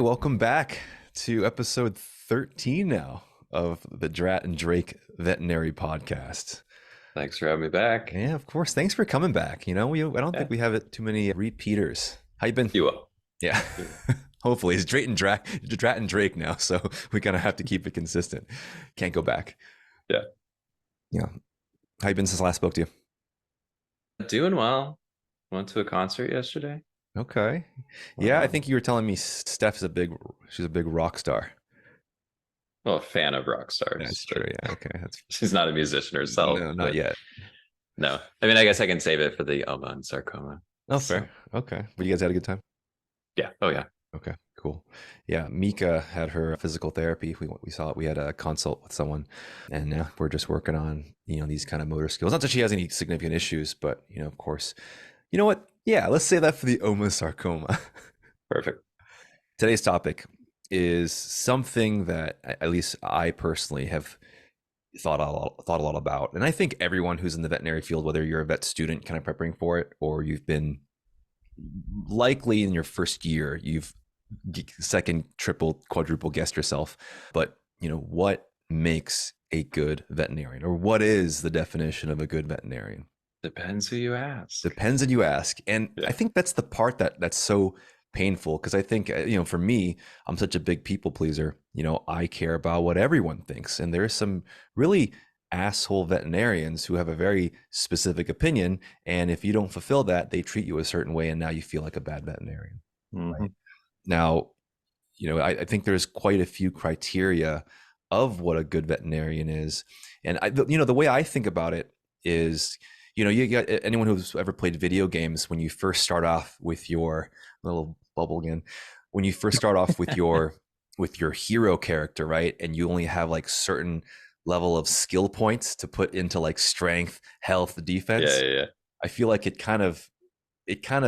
Welcome back to episode 13 now of the Drat Drake Veterinary podcast. Thanks for having me back. Yeah, of course. Thanks for coming back. I don't Yeah, think we have too many repeaters. How you been? you will. Yeah. You will. Hopefully it's Drat and Drake now, so we kind of have to keep it consistent. Can't go back. Yeah. Yeah. How you been since I last spoke to you? Doing well. Went to a concert yesterday. Okay. Yeah, I Um, think you were telling me she's a big rock star. well, a fan of rock stars, That's true. but Yeah. Okay. That's she's not a musician herself. no, not But yet. no, I mean, I guess I can save it for the Oma and sarcoma. Oh, fair. So Okay. But you guys had a good time? yeah. Oh yeah. Okay, cool. Yeah, Mika had her physical therapy. We had a consult with someone, and now we're just working on these kind of motor skills. Not that she has any significant issues, but of course, you know what? Yeah, let's say that for the sarcoma. Perfect. Today's topic is something that at least I personally have thought a lot about, and I think everyone who's in the veterinary field, whether you're a vet student kind of preparing for it, or you've been likely in your first year, you've second, triple, quadruple guessed yourself. But what makes a good veterinarian, or what is the definition of a good veterinarian? Depends who you ask. Depends on you ask. And Yeah. I think that's the part that's so painful, because I think for me, I'm such a big people pleaser. I care about what everyone thinks, and there's some really asshole veterinarians who have a very specific opinion, and if you don't fulfill that, they treat you a certain way, and now you feel like a bad veterinarian. hmm Right now, I think there's quite a few criteria of what a good veterinarian is. And the way I think about it is, you got anyone who's ever played video games, when you first start off with your little bubble again, when you first start off with your hero character, right? And you only have like certain level of skill points to put into like strength, health, Yeah. defense. Yeah. Yeah. I feel like it kind of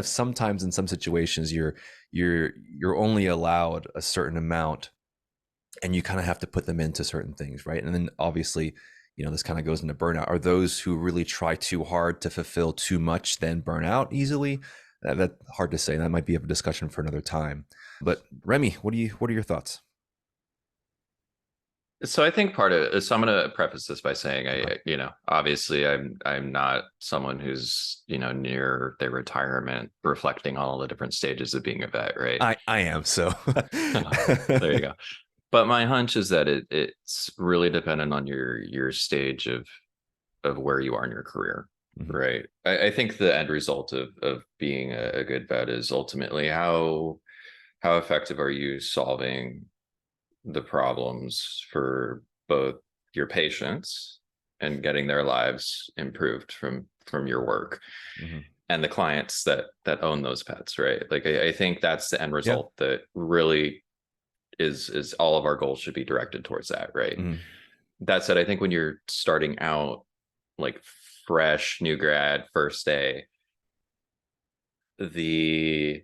sometimes in some situations you're only allowed a certain amount, and you kind of have to put them into certain things, right? And then obviously, this kind of goes into burnout. Are those who really try too hard to fulfill too much then burn out easily? That's hard to say. That might be a discussion for another time. But Remy, what are your thoughts? So I think part of it, so I'm going to preface this by saying obviously I'm not someone who's, near their retirement reflecting on all the different stages of being a vet, right? I am so. There you go. But my hunch is that it's really dependent on your stage of where you are in your career, Mhm. right? I think the end result of being a good vet is ultimately how effective are you solving the problems for both your patients and getting their lives improved from your work, Mhm. and the clients that own those pets, right? Like I think that's the end Yeah. result that really is all of our goals should be directed towards that, right? Mhm. That said, I think when you're starting out, like fresh new grad first day, the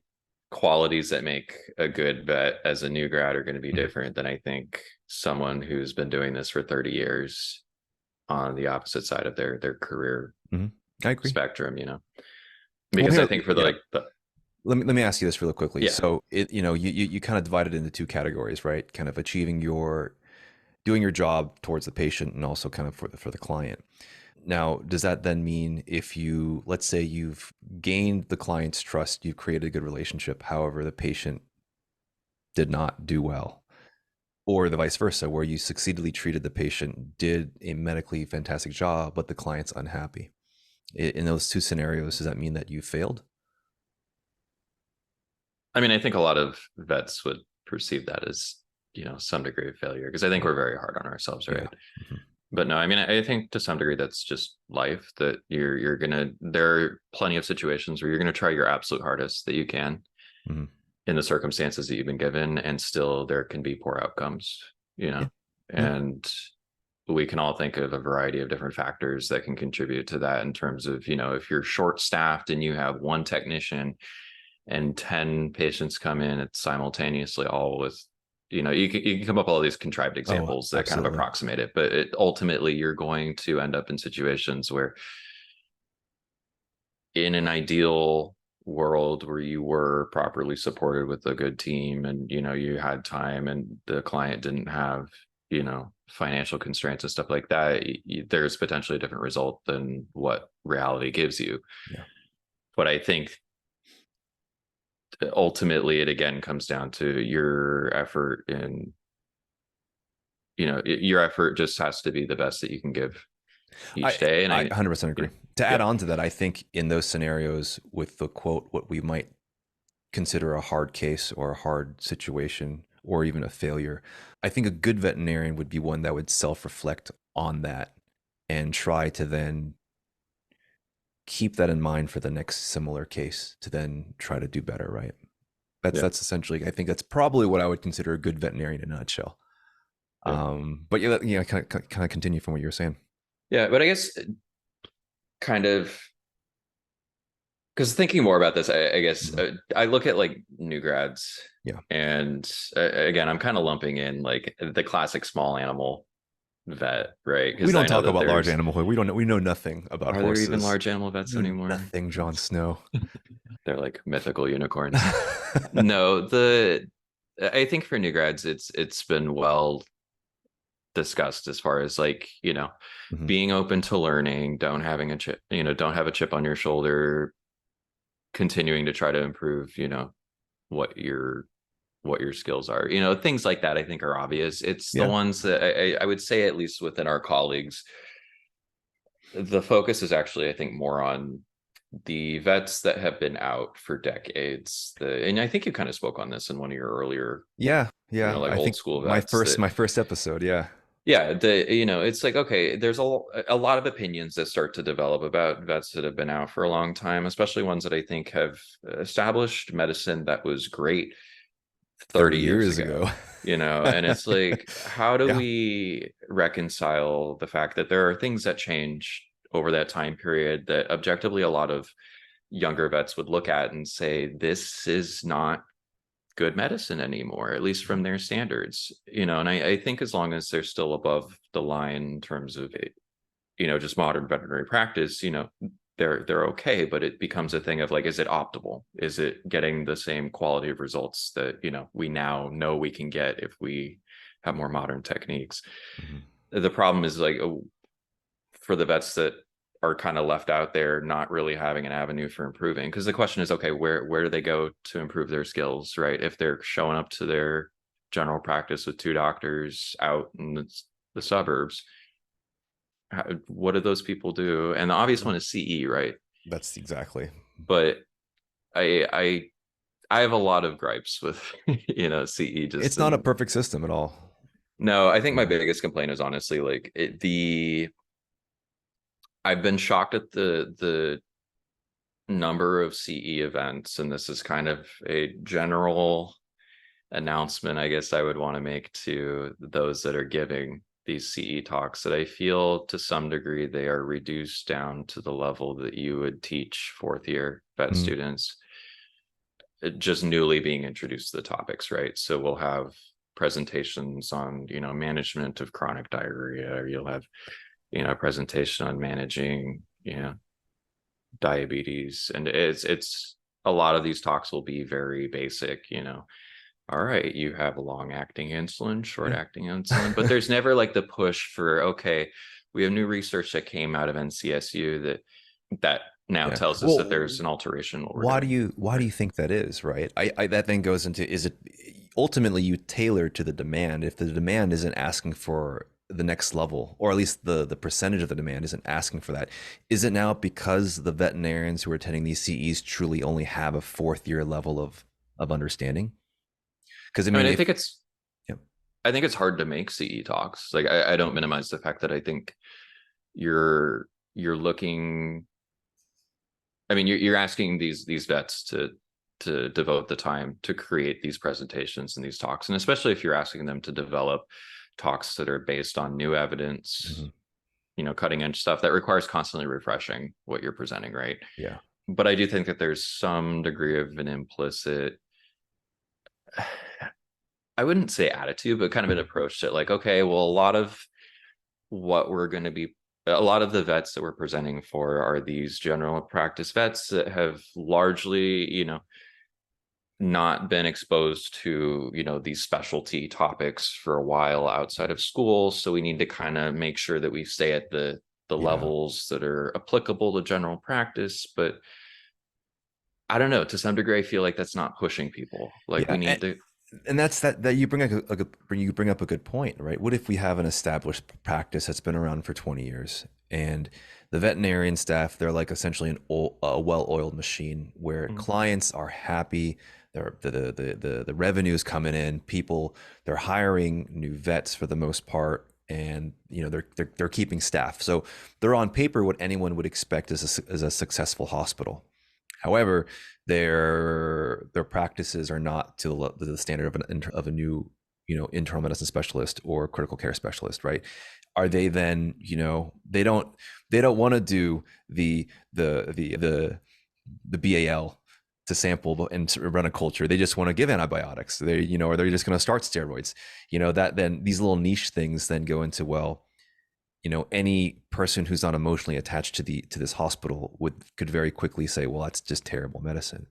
qualities that make a good vet as a new grad are going to be Mhm. different than I think someone who's been doing this for 30 years on the opposite side of their career Mhm. I agree. spectrum, Well, because I here, think for yeah. the Let me ask you this really quickly. yeah. So you kind of divide it into two categories, right? Kind of doing your job towards the patient, and also kind of for the client. Now, does that then mean, if let's say you've gained the client's trust, you've created a good relationship, however, the patient did not do well, or the vice versa, where you succeedingly treated the patient, did a medically fantastic job, but the client's unhappy? In those two scenarios, does that mean that you failed? I mean, I think a lot of vets would perceive that as, some degree of failure, because I think we're very hard on ourselves, Yeah. right? Mhm. But no, I mean, I think to some degree that's just life, that you're gonna, there are plenty of situations where you're gonna try your absolute hardest that you can Mhm. in the circumstances that you've been given, and still there can be poor outcomes, Yeah. No. and we can all think of a variety of different factors that can contribute to that, in terms of, if you're short staffed and you have one technician and 10 patients come in at simultaneously, all with, you can come up with all these contrived Oh, examples that kind of absolutely. approximate it, but ultimately you're going to end up in situations where, in an ideal world where you were properly supported with a good team, and you had time, and the client didn't have financial constraints and stuff like that, there's potentially a different result than what reality gives you. Yeah. But I think ultimately it again comes down to your effort, and your effort just has to be the best that you can give each I day. And I I 100% you agree. know To add yeah on to that, I think in those scenarios with the quote, what we might consider a hard case or a hard situation or even a failure, I think a good veterinarian would be one that would self-reflect on that and try to then keep that in mind for the next similar case to then try to do better, right? That's yeah that's essentially, I think that's probably what I would consider a good veterinarian in a nutshell. yeah But yeah, kind of continue from what you were saying. yeah but I guess kind of, because thinking more about this, I guess Mhm. I look at like new grads, Yeah, and again, I'm kind of lumping in like the classic small animal vet, right? we Because don't I know talk that about large there's, animal. We know nothing about are there even horses. large animal vets We know anymore? nothing, Jon Snow. They're like mythical unicorns. No, I think for new grads, it's been well discussed as far as like, Mhm. being open to learning, don't have a chip on your shoulder, continuing to try to improve, what your skills are, things like that. I think are obvious. It's the Yeah, ones that I would say, at least within our colleagues, the focus is actually, I think, more on the vets that have been out for decades. And I think you kind of spoke on this in one of your earlier, yeah, yeah. like I old think school my vets first that, my first episode. Yeah, yeah, it's like, okay, there's a lot of opinions that start to develop about vets that have been out for a long time, especially ones that I think have established medicine that was great 30 30 years years ago, ago. and it's like, how do Yeah. we reconcile the fact that there are things that change over that time period that objectively a lot of younger vets would look at and say, this is not good medicine anymore, at least from their standards, and I think as long as they're still above the line in terms of it, just modern veterinary practice, they're okay. But it becomes a thing of like, is it optimal? Is it getting the same quality of results that, we now know we can get if we have more modern techniques? Mhm. The problem is like, for the vets that are kind of left out there, not really having an avenue for improving. Because the question is, okay, where do they go to improve their skills, right? If they're showing up to their general practice with two doctors out in the suburbs, what do those people do? And the obvious one is CE, right? That's exactly. But I I I have a lot of gripes with CE just It's not a in. perfect system at all. No, I think my Yeah. biggest complaint is honestly like I've been shocked at the number of CE events, and this is kind of a general announcement I guess I would want to make to those that are giving these CE talks, that I feel to some degree they are reduced down to the level that you would teach fourth year vet Mhm. students, just newly being introduced to the topics, right? So we'll have presentations on, management of chronic diarrhea, or you'll have, a presentation on managing, diabetes. And it's a lot of these talks will be very basic, all right, you have a long acting insulin, short Yeah. acting insulin, but there's never like the push for, okay, we have new research that came out of NCSU that now Yeah. tells us that Well, there's an alteration in what we're why do doing. you Right. think that is, right? I that then goes into, is it ultimately you tailor to the demand? If the demand isn't asking for the next level, or at least the percentage of the demand isn't asking for that, is it now because the veterinarians who are attending these CEs truly only have a fourth year level of understanding? Because I I mean, mean, if yeah, I think it's hard to make CE talks. Like I don't minimize the fact that I think you're looking. I mean, you're asking these vets to devote the time to create these presentations and these talks, and especially if you're asking them to develop talks that are based on new evidence, mhm, cutting edge stuff that requires constantly refreshing what you're presenting, right? yeah, But I do think that there's some degree of an implicit, I wouldn't say attitude, but kind of an approach to like, okay, well, a lot of what we're going to be a lot of the vets that we're presenting for are these general practice vets that have largely, not been exposed to, these specialty topics for a while outside of school. So we need to kind of make sure that we stay at the Yeah. levels that are applicable to general practice. But I don't know, to some degree, I feel like that's not pushing people. Like Yeah. we need to, And that's that you bring you bring up a good point, right? What if we have an established practice that's been around for 20 years, and the veterinarian staff, they're like essentially a well-oiled machine where clients are happy, the revenue is coming in, people, they're hiring new vets for the most part, and they're keeping staff. So they're on paper what anyone would expect as a successful hospital. However, their practices are not to the standard of a new internal medicine specialist or critical care specialist, right? Are they then they don't want to do the BAL to sample and to run a culture. They just want to give antibiotics. Or they're just going to start steroids. That then these little niche things then go into, well, any person who's not emotionally attached to this hospital could very quickly say, well, that's just terrible medicine,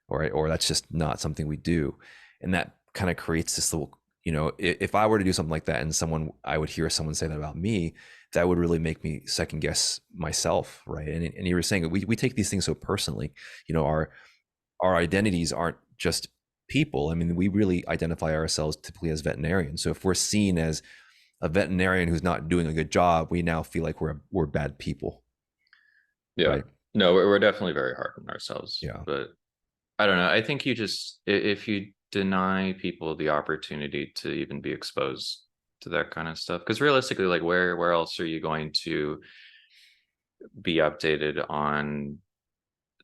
or that's just not something we do. And that kind of creates this little, if I were to do something like that, and I would hear someone say that about me, that would really make me second guess myself, right? And you were saying we take these things so personally. Our identities aren't just people. I mean, we really identify ourselves typically as veterinarians. So if we're seen as a veterinarian who's not doing a good job, we now feel like we're bad people, yeah, right? no, we're definitely very hard on ourselves. Yeah. But I don't know. I think you just, if you deny people the opportunity to even be exposed to that kind of stuff, because realistically, like where else are you going to be updated on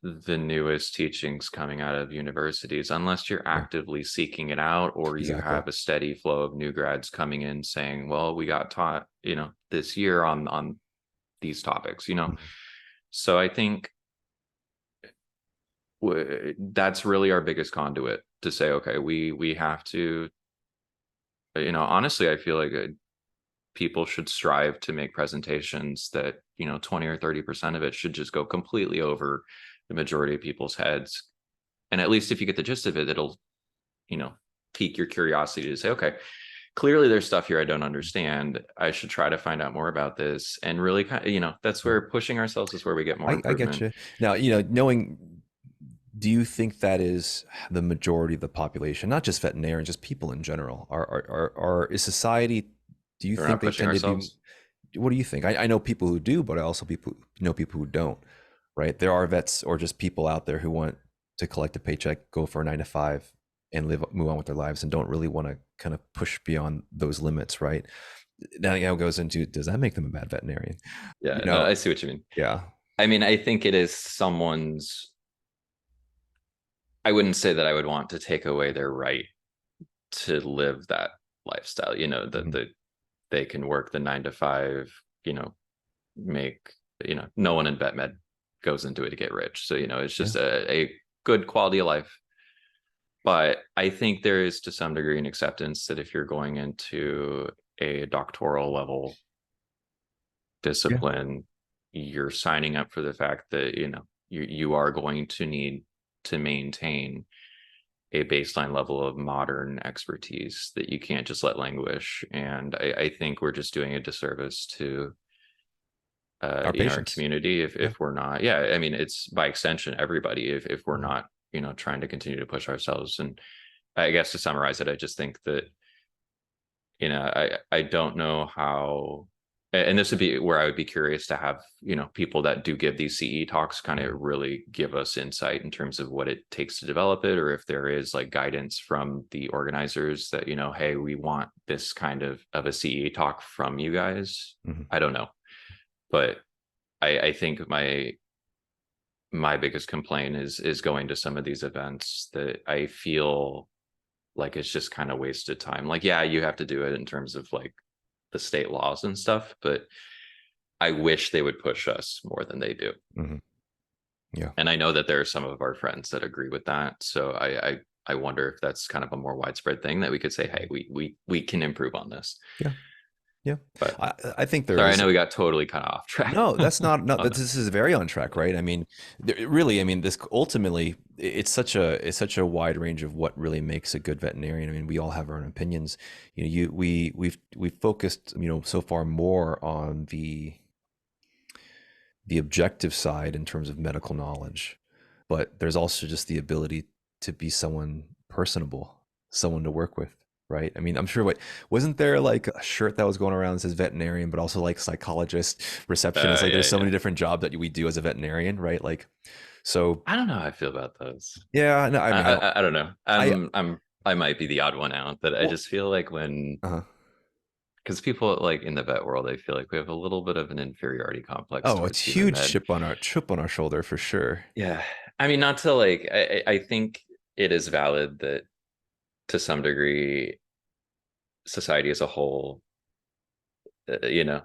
the newest teachings coming out of universities unless you're Yeah. actively seeking it out, or you Exactly. have a steady flow of new grads coming in saying, well, we got taught, this year on these topics. Mhm. So I think that's really our biggest conduit to say, okay, we have to, honestly, I feel like people should strive to make presentations that 20 or 30% of it should just go completely over the majority of people's heads. And at least if you get the gist of it, it'll you know pique your curiosity to say, okay, clearly there's stuff here I don't understand, I should try to find out more about this. And really kind of, that's Yeah. where pushing ourselves is where we get more I get improvement. you. Now, knowing, do you think that is the majority of the population, not just veterinarians, just people in general? Is society, do you We're think not they pushing tend to be, ourselves. what do you think? I know people who do, but I also know people who don't, right? There are vets or just people out there who want to collect a paycheck, go for a 9 to 5, and move on with their lives, and don't really want to kind of push beyond those limits, right? Now, it goes into, does that make them a bad veterinarian? Yeah, You no, know, I see what you mean. yeah. I mean, I think it is someone's, I wouldn't say that I would want to take away their right to live that lifestyle, that Mhm. they can work the 9 to 5, make, no one in vet med goes into it to get rich. So, it's Yeah. just a good quality of life. But I think there is to some degree an acceptance that if you're going into a doctoral level Yeah. discipline, you're signing up for the fact that, you are going to need to maintain a baseline level of modern expertise that you can't just let languish. And I think we're just doing a disservice to Our our patients. community Yeah. if we're not. Yeah, I mean, it's by extension everybody if we're Mhm. not trying to continue to push ourselves. And I guess to summarize it, I just think that I don't know how, and this would be where I would be curious to have people that do give these CE talks kind of Mhm. really give us insight in terms of what it takes to develop it, or if there is like guidance from the organizers that hey, we want this kind of a CE talk from you guys. Mhm. I don't know, but I think my biggest complaint is going to some of these events that I feel like it's just kind of wasted time. Like, yeah, you have to do it in terms of like the state laws and stuff, but I wish they would push us more than they do. Mhm. Yeah. And I know that there are some of our friends that agree with that. So I wonder if that's kind of a more widespread thing that we could say, hey, we can improve on this. Yeah. Yeah. But I think there sorry, I is. know we got totally kind of off track No, that's not. No, on that. this is very on track, right? I mean, really, I mean, this ultimately, it's such a wide range of what really makes a good veterinarian. I mean, we all have our own opinions. You know, we've focused, you know, so far more on the objective side in terms of medical knowledge, but there's also just the ability to be someone personable, someone to work with, right? I mean, I'm sure what wasn't there like a shirt that was going around that says veterinarian, but also like psychologist, receptionist. Like there's Yeah, so yeah. many different jobs that we do as a veterinarian, right? Like, so I don't know how I feel about those. yeah, no, I mean, I don't know. I, I might be the odd one out, but I well, just feel like when uh, because people like in the vet world, I feel like we have a little bit of an inferiority complex oh, it's towards human huge med. chip on our shoulder for sure. Yeah. I mean, not to like, I think it is valid that to some degree, society as a whole, you know,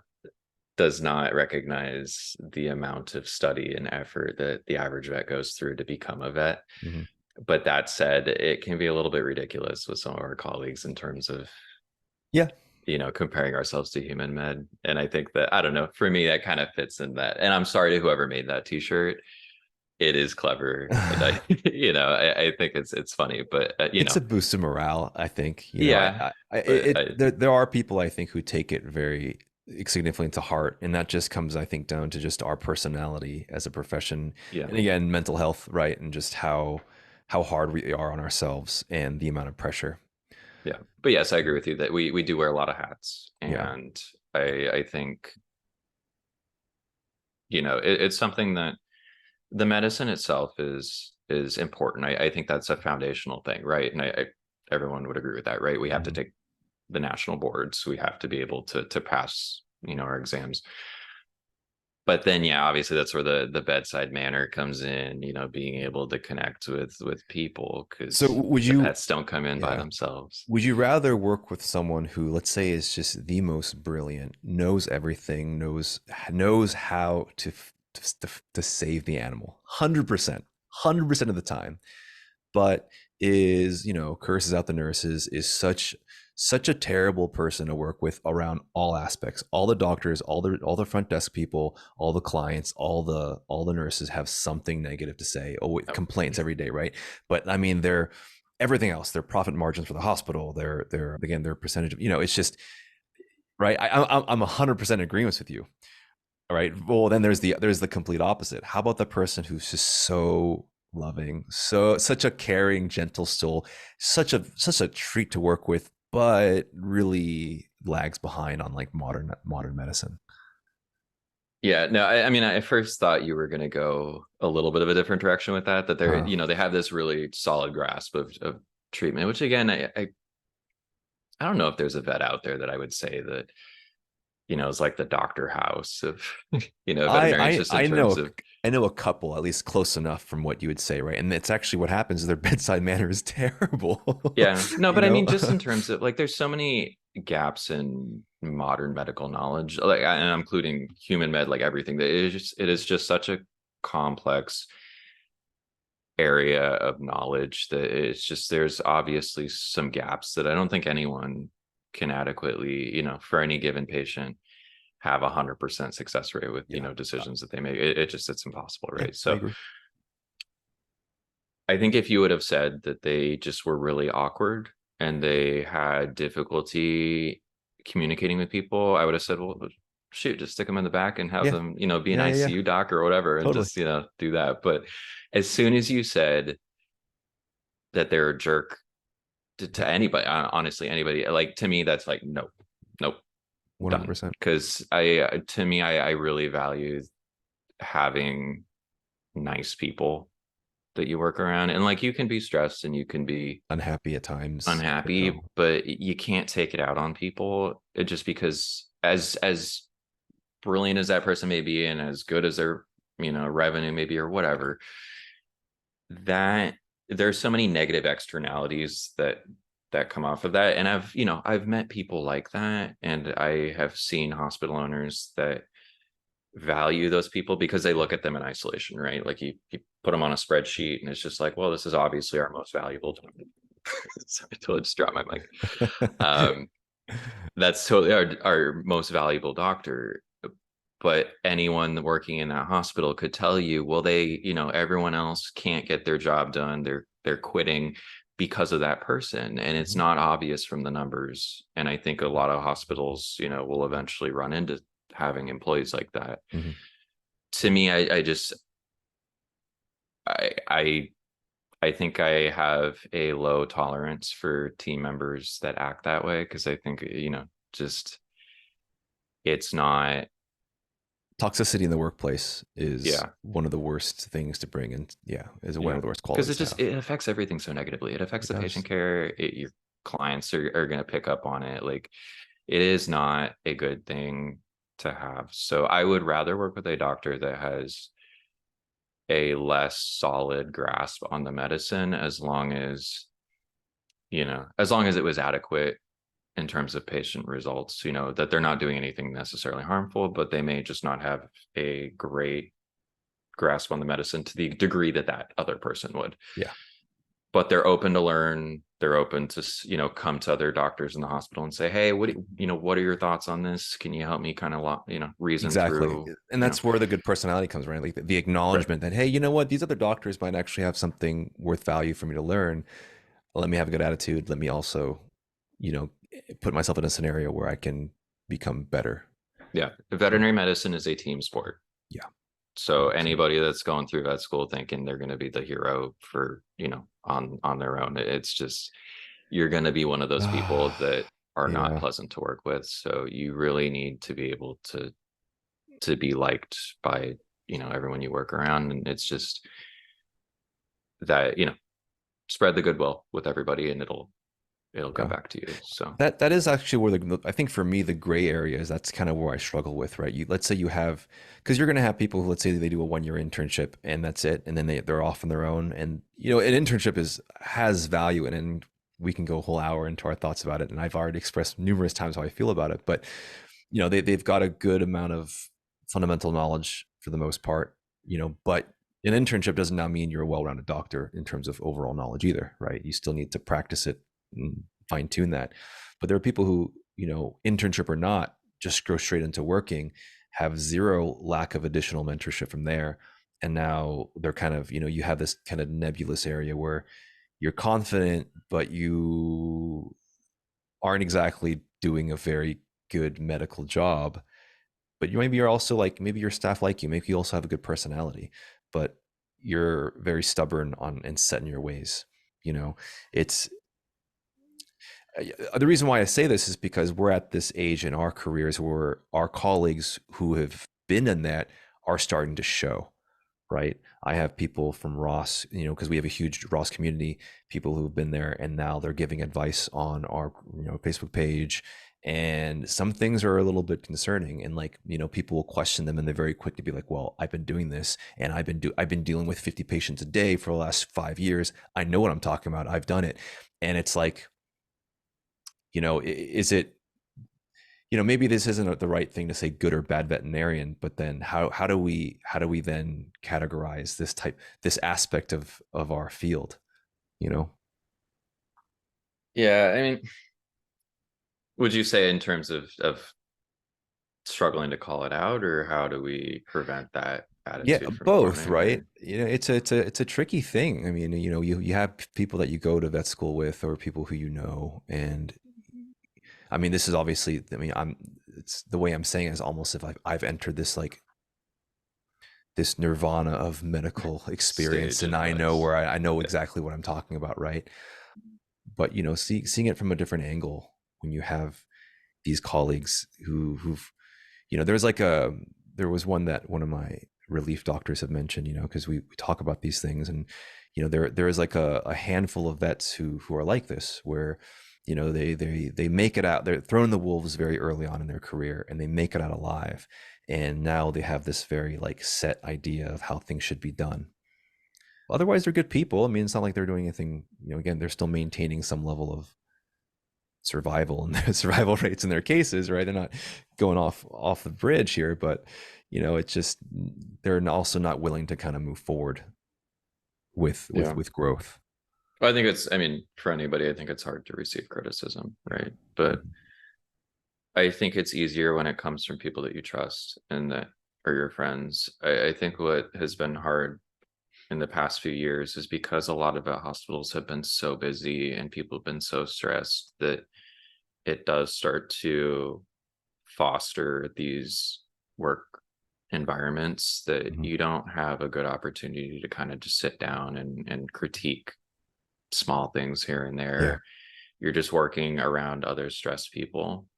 does not recognize the amount of study and effort that the average vet goes through to become a vet. Hmm. But that said, it can be a little bit ridiculous with some of our colleagues in terms of, Yeah. comparing ourselves to human med. And I think that, I don't know, for me, that kind of fits in that. And I'm sorry to whoever made that t-shirt. It is clever. And I, I think it's funny, but It's a boost of morale, I think. You know, yeah, but there are people I think who take it very significantly to heart, and that just comes, I think, down to just our personality as a profession, yeah, and again, mental health, right, and just how hard we are on ourselves and the amount of pressure. yeah. But yes, I agree with you that we do wear a lot of hats, Yeah. and I think it's something that the medicine itself is important. I think that's a foundational thing, right? And everyone would agree with that, right? We have to Mhm. take the national boards. We have to be able to pass, our exams. But then, yeah, obviously that's where the bedside manner comes in. Being able to connect with people So because would the you, pets don't come in by yeah, themselves. would you rather work with someone who, let's say, is just the most brilliant, knows everything, knows how to save the animal, 100%, 100% of the time, but is, you know, curses out the nurses, is such a terrible person to work with around all aspects, all the doctors, all the front desk people, all the clients, all the nurses have something negative to say, oh, Oh, complaints every day, right? But I mean, they're everything else, their profit margins for the hospital, their again, their percentage of, you know, it's just right. I'm 100% in agreement with you. All right. Well, then there's the complete opposite. How about the person who's just so loving, so such a caring, gentle soul, such a treat to work with, but really lags behind on like modern medicine. yeah, no, I mean, I first thought you were going to go a little bit of a different direction with that they're, Uh, they have this really solid grasp of treatment, which again, I don't know if there's a vet out there that I would say that, is like the doctor house of, veterinarians just in terms of, I know a couple at least close enough from what you would say, right? And it's actually what happens is their bedside manner is terrible. yeah, no, You but I know? mean, just in terms of like, there's so many gaps in modern medical knowledge, like, and I'm including human med, like everything that it is just such a complex area of knowledge that it's just there's obviously some gaps that I don't think anyone can adequately, for any given patient have 100% success rate with, Yeah. decisions that they make. It's impossible, Yeah, right? I So agree. I think if you would have said that they just were really awkward and they had difficulty communicating with people, I would have said, well, shoot, just stick them in the back and have Yeah. them, be an Yeah. ICU doc or whatever, and Totally. just, do that. But as soon as you said that they're a jerk to anybody, honestly, anybody, like to me, that's like, nope, nope, done. 100%. Because to me, I really value having nice people that you work around. And like, you can be stressed and you can be Unhappy at times, you unhappy, know. but you can't take it out on people just because as brilliant as that person may be and as good as their, revenue may be or whatever, that there's so many negative externalities that come off of that. And I've met people like that, and I have seen hospital owners that value those people because they look at them in isolation, right? Like you put them on a spreadsheet and it's just like, well, this is obviously our most valuable. So I totally just dropped my mic. um That's totally our most valuable doctor. But anyone working in that hospital could tell you, well, everyone else can't get their job done. They're quitting because of that person. And it's Mhm. not obvious from the numbers. And I think a lot of hospitals, will eventually run into having employees like that. Mhm. To me, I just I I I think I have a low tolerance for team members that act that way because I think, just it's not, Toxicity in the workplace is yeah, one of the worst things to bring in. Yeah, is one yeah. of the worst Because qualities to have. it affects everything so negatively. It affects It the does. patient care. Your clients are going to pick up on it. Like, it is not a good thing to have. So I would rather work with a doctor that has a less solid grasp on the medicine as long as it was adequate in terms of patient results, that they're not doing anything necessarily harmful, but they may just not have a great grasp on the medicine to the degree that that other person would. Yeah. But they're open to learn. They're open to, come to other doctors in the hospital and say, hey, what are your thoughts on this? Can you help me kind of, reason Exactly. through, And that's where the good personality comes, right? Like the right. acknowledgement that, hey, you know what? These other doctors might actually have something worth value for me to learn. Let me have a good attitude. Let me also, you know, put myself in a scenario where I can become better. Yeah. So, Veterinary medicine is a team sport. yeah, So 100%. anybody that's going through vet school thinking they're going to be the hero for, on their own, it's just, you're going to be one of those people that are not Yeah. pleasant to work with. So you really need to be able to be liked by, everyone you work around. And it's just that, spread the goodwill with everybody and it'll come Yeah. back to you. So That is actually where I think for me the gray area is. That's kind of where I struggle with, right? Let's say you have, because you're going to have people who, let's say they do a 1 year internship and that's it, and then they're off on their own, and an internship has value, and we can go a whole hour into our thoughts about it, and I've already expressed numerous times how I feel about it, but they've got a good amount of fundamental knowledge for the most part, but an internship doesn't now mean you're a well-rounded doctor in terms of overall knowledge either, right? You still need to practice it and fine tune that. But there are people who, internship or not, just go straight into working, have zero lack of additional mentorship from there. And now they're kind of, you have this kind of nebulous area where you're confident, but you aren't exactly doing a very good medical job. But you're also like, maybe your staff like you, maybe you also have a good personality, but you're very stubborn on and set in your ways. It's the reason why I say this is because we're at this age in our careers where our colleagues who have been in that are starting to show, right? I have people from Ross, because we have a huge Ross community, people who've been there and now they're giving advice on our, Facebook page. And some things are a little bit concerning, and like, people will question them and they're very quick to be like, well, I've been doing this and I've been dealing with 50 patients a day for the last 5 years. I know what I'm talking about. I've done it. And it's like, is it, maybe this isn't the right thing to say good or bad veterinarian, but then how do we then categorize this aspect of our field, you know? yeah, I mean, would you say in terms of struggling to call it out, or how do we prevent that Yeah, attitude from both, forming? right? Or It's a tricky thing. I mean, you have people that you go to vet school with or people who and I mean, this is obviously, I mean, it's the way I'm saying it is almost if I've entered this nirvana of medical experience stage and of I know where I know yeah, exactly what I'm talking about, right? But seeing it from a different angle when you have these colleagues who've, there was one of my relief doctors have mentioned, because we talk about these things, and there is like a handful of vets who are like this, where they make it out, they're thrown the wolves very early on in their career and they make it out alive, and now they have this very like set idea of how things should be done. Otherwise they're good people. I mean, it's not like they're doing anything, again, they're still maintaining some level of survival and survival rates in their cases, right? They're not going off the bridge here, but it's just they're also not willing to kind of move forward with with yeah. with growth. Well, I think I mean, for anybody, I think it's hard to receive criticism, Yeah. right? But I think it's easier when it comes from people that you trust and that are your friends. I think what has been hard in the past few years is because a lot of vet hospitals have been so busy and people have been so stressed that it does start to foster these work environments that Mhm. you don't have a good opportunity to kind of just sit down and critique small things here and Yeah. there. You're just working around other stressed people,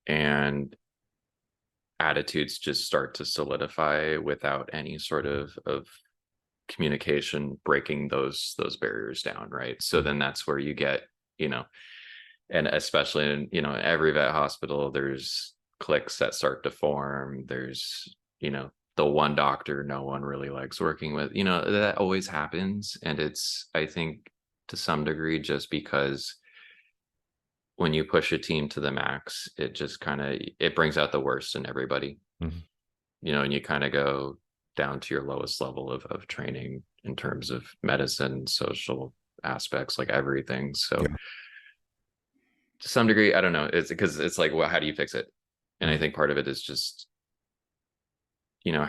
and attitudes just start to solidify without any sort Mhm. of communication breaking those barriers down, right? So Mhm. then that's where you get, you know, and especially in, every vet hospital, there's cliques that start to form. There's, the one doctor no one really likes working with. That always happens, and it's, I think, to some degree, just because when you push a team to the max, it just kind of, it brings out the worst in everybody, Mhm. and you kind of go down to your lowest level of training in terms of medicine, social aspects, like everything. So Yeah. to some degree, I don't know. It's because it's like, well, how do you fix it? And I Mhm. think part of it is just,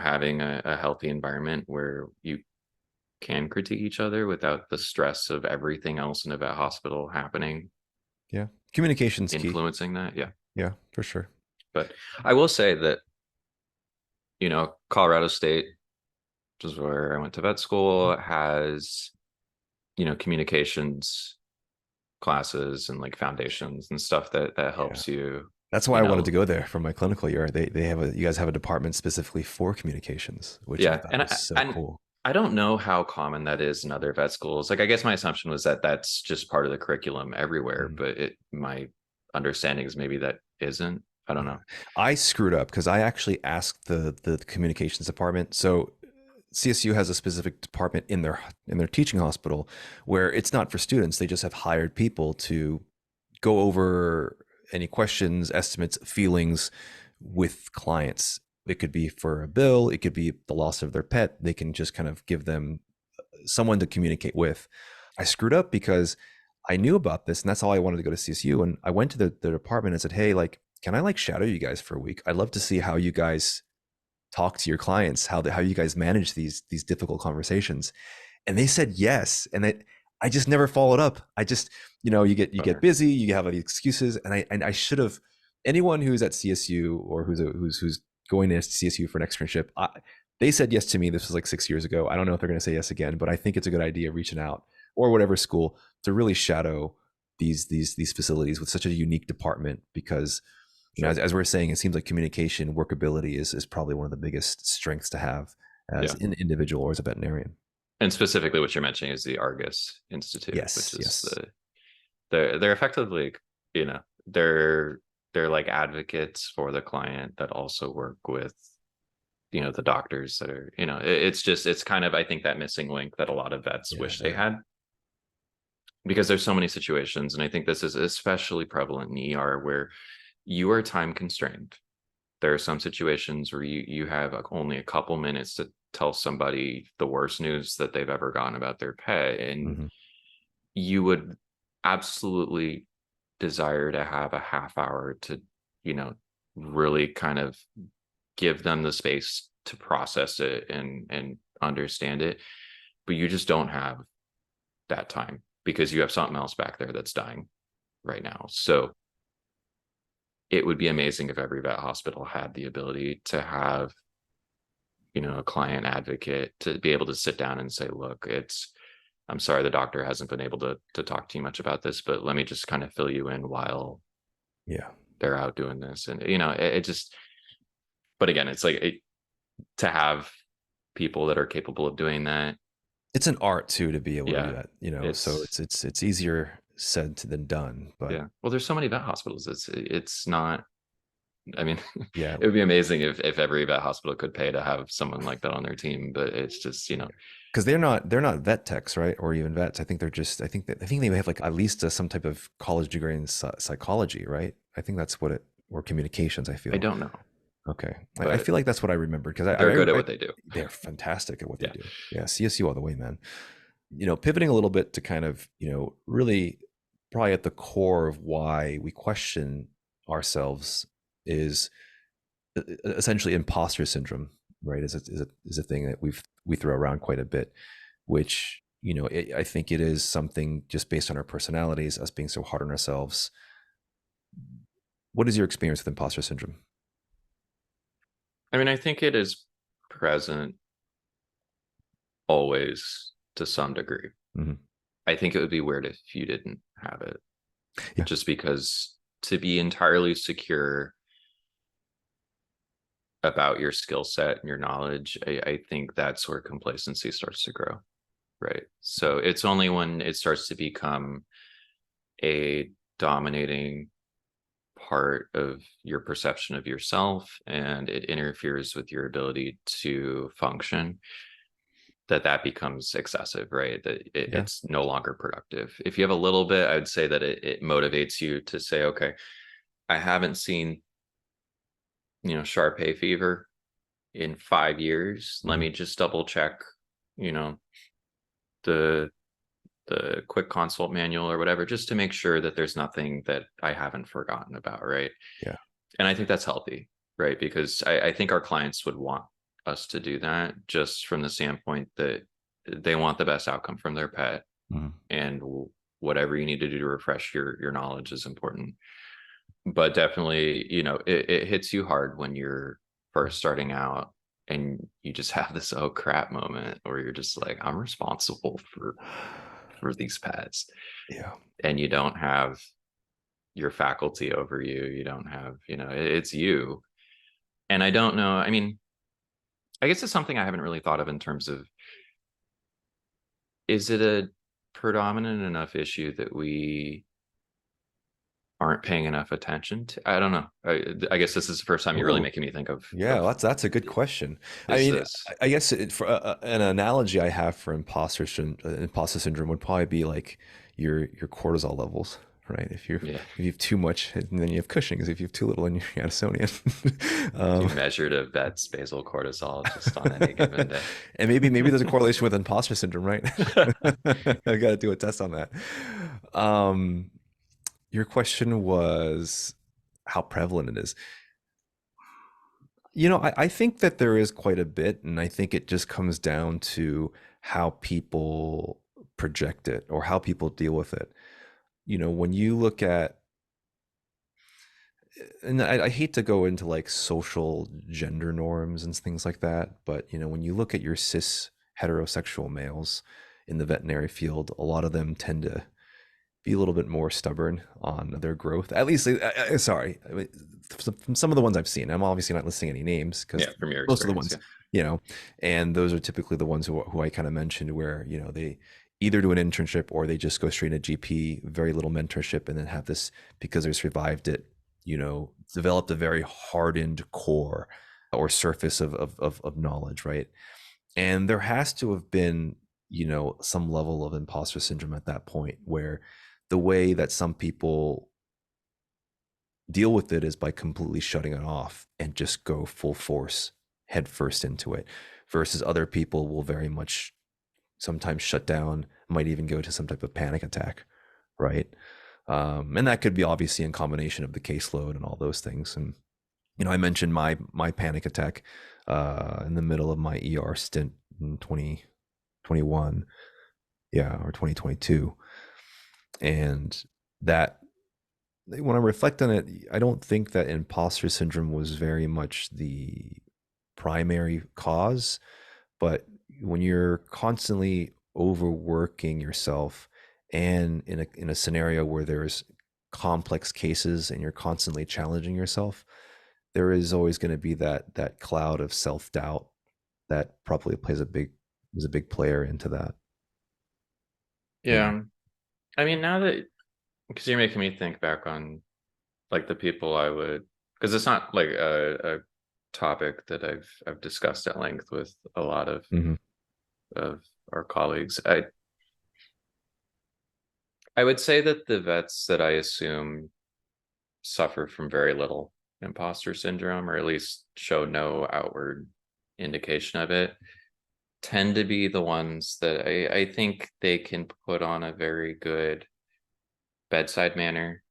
having a healthy environment where you can critique each other without the stress of everything else in a vet hospital happening, Yeah. Communication's key. influencing that. Yeah. Yeah, for sure. But I will say that, Colorado State, which is where I went to vet school, has, communications classes and like foundations and stuff that Yeah. helps you, That's why you I wanted to know, go there for my clinical year. They have you guys have a department specifically for communications, which I yeah. thought And was so and cool. I don't know how common that is in other vet schools. Like, I guess my assumption was that that's just part of the curriculum everywhere, Mhm. but my understanding is maybe that isn't. I don't Yeah. know. I screwed up because I actually asked the communications department. So CSU has a specific department in their teaching hospital where it's not for students. They just have hired people to go over any questions, estimates, feelings with clients. It could be for a bill, it could be the loss of their pet. They can just kind of give them someone to communicate with. I screwed up because I knew about this and that's all I wanted to go to CSU. And I went to the department and said, hey, like, can I like shadow you guys for a week? I'd love to see how you guys talk to your clients, how you guys manage these difficult conversations. And they said yes. And I just never followed up. I just, you get Bummer. busy, you have these excuses. And I should have, anyone who's at CSU or who's going to CSU for an externship, they said yes to me. This was like 6 years ago. I don't know if they're going to say yes again, but I think it's a good idea reaching out or whatever school to really shadow these facilities with such a unique department because as, Sure. as we're saying, it seems like communication workability is probably one of the biggest strengths to have as Yeah. an individual or as a veterinarian. And specifically what you're mentioning is the Argus Institute, which Yes, is yes. they're effectively, you know, they're they're like advocates for the client that also work with, the doctors that are, it's just, it's kind of, I think, that missing link that a lot of vets Yeah, wish they yeah. had, because there's so many situations, and I think this is especially prevalent in ER, where you are time constrained. There are some situations where you have only a couple minutes to tell somebody the worst news that they've ever gotten about their pet, and Mhm. you would absolutely desire to have a half hour to, you know, really kind of give them the space to process it and understand it, but you just don't have that time because you have something else back there that's dying right now. So it would be amazing if every vet hospital had the ability to have, a client advocate to be able to sit down and say, look, I'm sorry the doctor hasn't been able to talk too much about this, but let me just kind of fill you in while Yeah. they're out doing this. And it just, but again, it's like, to have people that are capable of doing that. It's an art too to be able to do Yeah, that. So it's it's easier said than done. But yeah. Well, there's so many vet hospitals. It's not. I mean, yeah, it would be amazing if every vet hospital could pay to have someone like that on their team. But it's just, because they're not vet techs, right? Or even vets. I think they have like at least some type of college degree in psychology, right? I think that's what it or communications. I I feel. don't know, Okay. I but feel like that's what I remembered because they're good at what they do. they're fantastic at what they Yeah. do. Yeah, CSU all the way, man. Pivoting a little bit to kind of, really probably at the core of why we question ourselves is essentially imposter syndrome, right? Is a thing that we throw around quite a bit, which I think it is something just based on our personalities, us being so hard on ourselves. What is your experience with imposter syndrome? I mean, I think it is present always to some degree. Mm-hmm. I think it would be weird if you didn't have it, Yeah, just because to be entirely secure about your skill set and your knowledge, I think that's where complacency starts to grow, right? So it's only when it starts to become a dominating part of your perception of yourself and it interferes with your ability to function that becomes excessive, right? That yeah, it's no longer productive. If you have a little bit, I would say that it motivates you to say, okay, I haven't seen, sharp hay fever in 5 years. Let mm-hmm. me just double check, you know, the the quick consult manual or whatever, just to make sure that there's nothing that I haven't forgotten about, right? Yeah, And I think that's healthy, right? Because I think our clients would want us to do that just from the standpoint that they want the best outcome from their pet, mm-hmm. and whatever you need to do to refresh your knowledge is important. But definitely, it hits you hard when you're first starting out and you just have this oh crap moment where you're just like, I'm responsible for these pets, Yeah. and you don't have your faculty over you. You don't have, it's you. And I don't know. I mean, I guess it's something I haven't really thought of in terms of, is it a predominant enough issue that we aren't paying enough attention to? I don't know. I guess this is the first time you're really Oh, making me think yeah. of That's a good question. I is mean, this? I guess for an analogy I have for imposter syndrome would probably be like your cortisol levels, right? Yeah. If you have too much, and then you have Cushing's. If you have too little, then you're Addisonian. If you um, measured a vet's basal cortisol just on any given day. and maybe there's a correlation with imposter syndrome, right? I got to do a test on that. Um, your question was how prevalent it is. I think that there is quite a bit, and I think it just comes down to how people project it or how people deal with it. When you look at, and I hate to go into like social gender norms and things like that, but when you look at your cis heterosexual males in the veterinary field, a lot of them tend to be a little bit more stubborn on their growth. At least, sorry, I mean, from some of the ones I've seen. I'm obviously not listing any names because Yeah, from your most of the experience, ones, yeah. you know, and those are typically the ones who I kind of mentioned where they either do an internship or they just go straight into GP, very little mentorship, and then have this because they survived it. Developed a very hardened core or surface of knowledge, right? And there has to have been, some level of imposter syndrome at that point where the way that some people deal with it is by completely shutting it off and just go full force head first into it versus other people will very much sometimes shut down, might even go to some type of panic attack, right? And that could be obviously in combination of the caseload and all those things. And I mentioned my panic attack in the middle of my ER stint in 2021, yeah, or 2022, and that when I reflect on it, I don't think that imposter syndrome was very much the primary cause, but when you're constantly overworking yourself and in a scenario where there's complex cases and you're constantly challenging yourself, there is always going to be that cloud of self-doubt that probably plays a big is a big player into that. Yeah. Yeah. I mean, now that, because you're making me think back on like the people I would, because it's not like a topic that I've discussed at length with a lot Hmm. of our colleagues. I would say that the vets that I assume suffer from very little imposter syndrome, or at least show no outward indication of it, tend to be the ones that I think they can put on a very good bedside manner.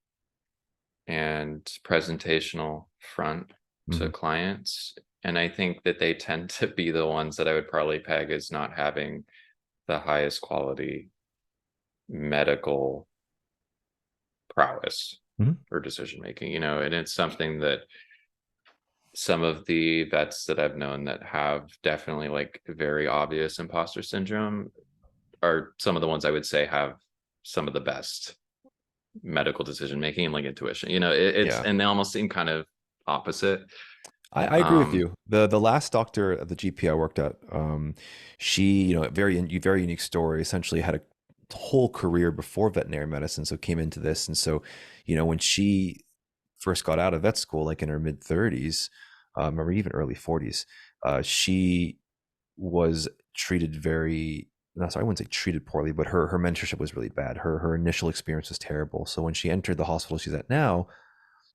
and presentational front to Hmm. clients. And I think that they tend to be the ones that I would probably peg as not having the highest quality medical prowess Hmm. or decision making, and it's something that some of the vets that I've known that have definitely like very obvious imposter syndrome are some of the ones I would say have some of the best medical decision making and like intuition. It's Yeah. and they almost seem kind of opposite. I agree with Um, you. The last doctor at the GP I worked at, she, very unique story. Essentially, had a whole career before veterinary medicine, so came into this, and so, when she first got out of vet school, like in her mid 30s, or even early 40s, she was treated very. No, sorry, I wouldn't say treated poorly, but her mentorship was really bad. Her initial experience was terrible. So when she entered the hospital she's at now,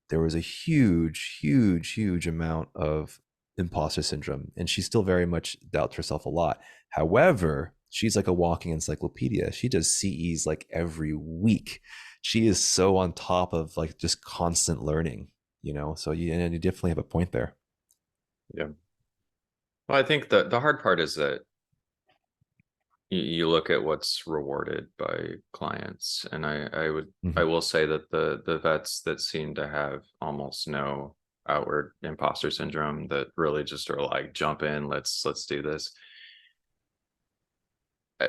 there was a huge, huge, huge amount of imposter syndrome, and she still very much doubts herself a lot. However, she's like a walking encyclopedia. She does CEs like every week. She is so on top of like just constant learning, So you definitely have a point there. yeah. Well, I think the hard part is that you look at what's rewarded by clients, and I Hmm. will say that the vets that seem to have almost no outward imposter syndrome that really just are like jump in, let's do this.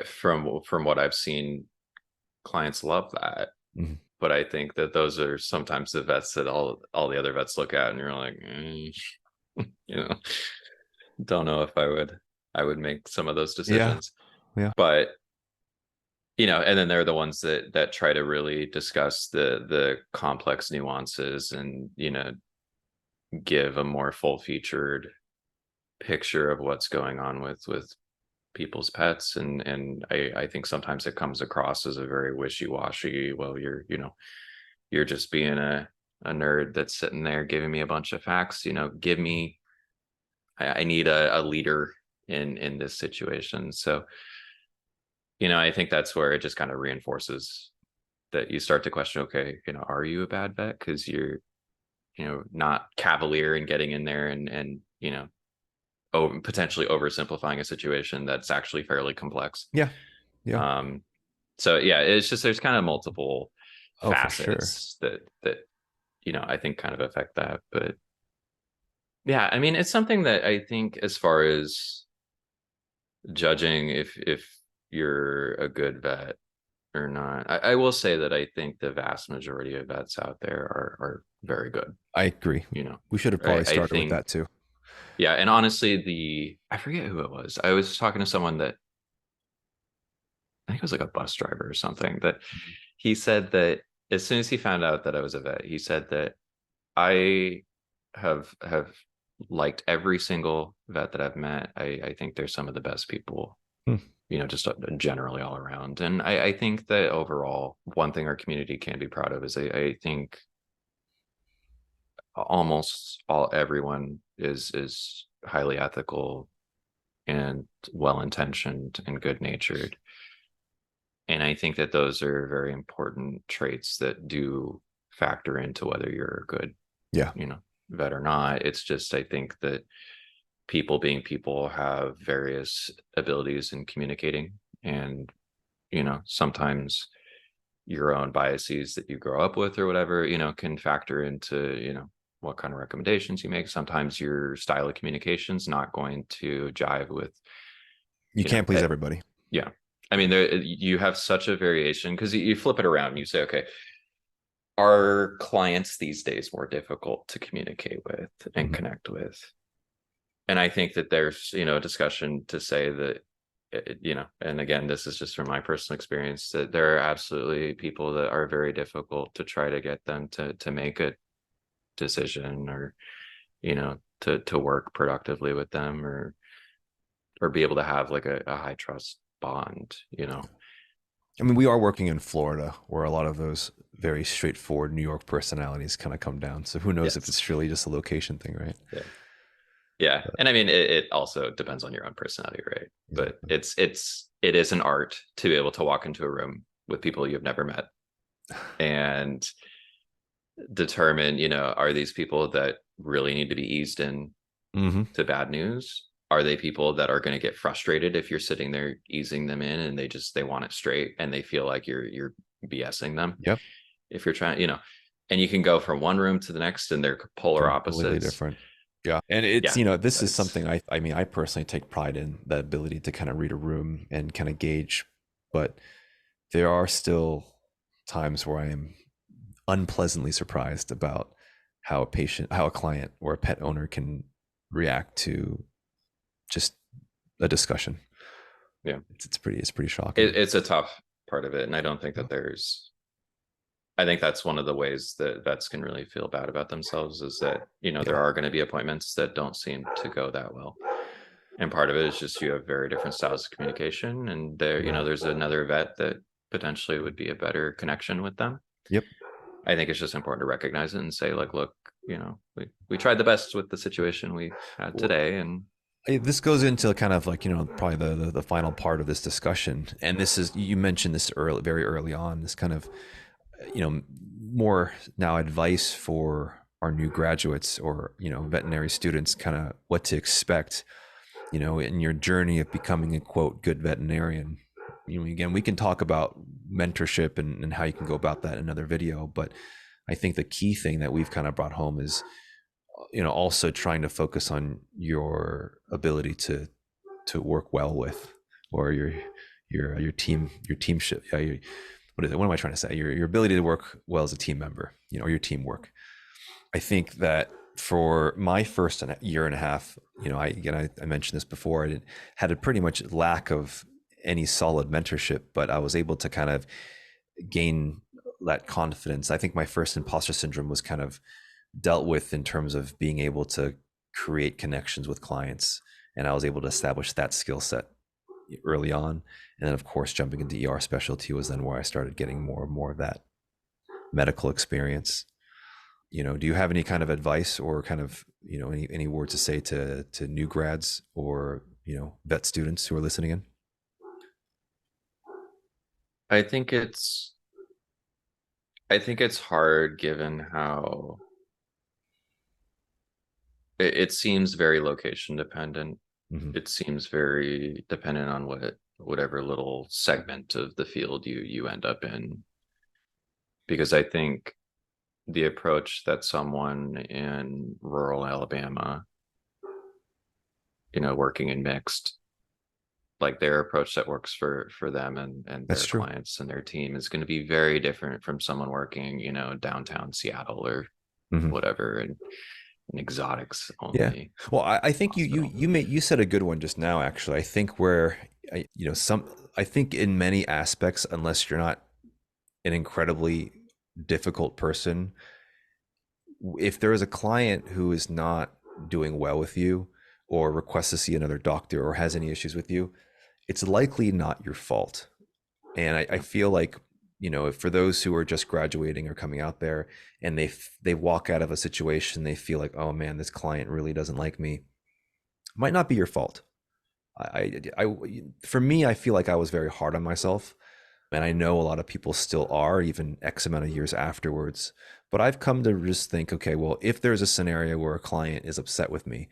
From what I've seen, clients love that. Hmm. But I think that those are sometimes the vets that all the other vets look at and you're like, you know, don't know if I would make some of those Yeah, decisions. yeah, But and then they're the ones that try to really discuss the complex nuances and give a more full featured picture of what's going on with people's pets. And I think sometimes it comes across as a very wishy-washy, well, you're just being a nerd that's sitting there giving me a bunch of facts. Give me, I need a leader in this situation. So I think that's where it just kind of reinforces that you start to question, okay, are you a bad vet because you're not cavalier and getting in there and potentially oversimplifying a situation that's actually fairly complex. yeah, yeah. um so yeah, it's just there's kind of multiple Oh, for sure. facets that I think kind of affect that. But yeah, I mean, it's something that I think, as far as judging if you're a good vet or not, I will say that I think the vast majority of vets out there are very good. I agree. You know, We should have probably I started with that think, too. yeah, and honestly, I forget who it was. I was talking to someone that I think it was like a bus driver or something, that he said that as soon as he found out that I was a vet, he said that I have liked every single vet that I've met. I think they're some of the best people, Hmm. just generally all around. And I think that overall, one thing our community can be proud of is I think almost everyone is highly ethical and well intentioned and good natured. And I think that those are very important traits that do factor into whether you're a good, Yeah. vet or not. It's just, I think that people being people have various abilities in communicating. And, sometimes your own biases that you grow up with or whatever, can factor into, what kind of recommendations you make. Sometimes your style of communication is not going to jive with, You you know, can't please eh, everybody. yeah. I mean, you have such a variation because you flip it around and you say, okay, are clients these days more difficult to communicate with and Mhm. connect with? And I think that there's, a discussion to say that, and again, this is just from my personal experience, that there are absolutely people that are very difficult to try to get them to make a decision, or, to work productively with them, or be able to have like a high trust bond. I mean, we are working in Florida where a lot of those very straightforward New York personalities kind of come down. So who knows if Yes. it's really just a location thing, right? Yeah. Yeah. But And I mean, it also depends on your own personality, right? But exactly. it is an art to be able to walk into a room with people you've never met and determine, are these people that really need to be eased in Mm-hmm. to bad news? Are they people that are going to get frustrated if you're sitting there easing them in and they want it straight and they feel like you're BSing them? Yep. If you're trying, and you can go from one room to the next and they're polar Completely opposites. different. Yeah. And it's, Yeah, this is it's something I mean, I personally take pride in the ability to kind of read a room and kind of gauge, but there are still times where I am unpleasantly surprised about how a client or a pet owner can react to just a discussion. yeah, It's pretty shocking. it's a tough part of it, and I don't think Yeah. that I think that's one of the ways that vets can really feel bad about themselves is that, there Yeah. are going to be appointments that don't seem to go that well. And part of it is just you have very different styles of communication. And Mhm. there's another vet that potentially would be a better connection with them. Yep. I think it's just important to recognize it and say, like, look, we tried the best with the situation we had Well, today. And this goes into kind of like, probably the final part of this discussion. And this is, you mentioned this very early on, this kind of, you know, more now advice for our new graduates or, veterinary students, kind of what to expect, in your journey of becoming a quote good veterinarian. Again, we can talk about mentorship and how you can go about that in another video, but I think the key thing that we've kind of brought home is, also trying to focus on your ability to work well with, or your teamship. What is it? What am I trying to say? Your ability to work well as a team member, or your teamwork. I think that for my first year and a half, I mentioned this before. I had a pretty much lack of any solid mentorship, but I was able to kind of gain that confidence. I think my first imposter syndrome was kind of dealt with in terms of being able to create connections with clients, and I was able to establish that skill set early on. And then, of course, jumping into ER specialty was then where I started getting more and more of that medical experience. Do you have any kind of advice or kind of, any words to say to new grads or, vet students who are listening in? I think it's, I think it's hard given how it seems very location dependent. Mm-hmm. It seems very dependent on whatever little segment of the field you end up in. Because I think the approach that someone in rural Alabama, working in mixed, like their approach that works for them and That's their true. clients and their team is going to be very different from someone working, downtown Seattle or Mm-hmm. whatever and exotics Yeah. only Well, I think you hospital. you said a good one just now. Actually, I think where I think in many aspects, unless you're not an incredibly difficult person, if there is a client who is not doing well with you or requests to see another doctor or has any issues with you, it's likely not your fault. And I Yeah. feel like, for those who are just graduating or coming out there and they walk out of a situation, they feel like, oh man, this client really doesn't like me. Might not be your fault. For me, I feel like I was very hard on myself, and I know a lot of people still are, even X amount of years afterwards. But I've come to just think, okay, well, if there's a scenario where a client is upset with me,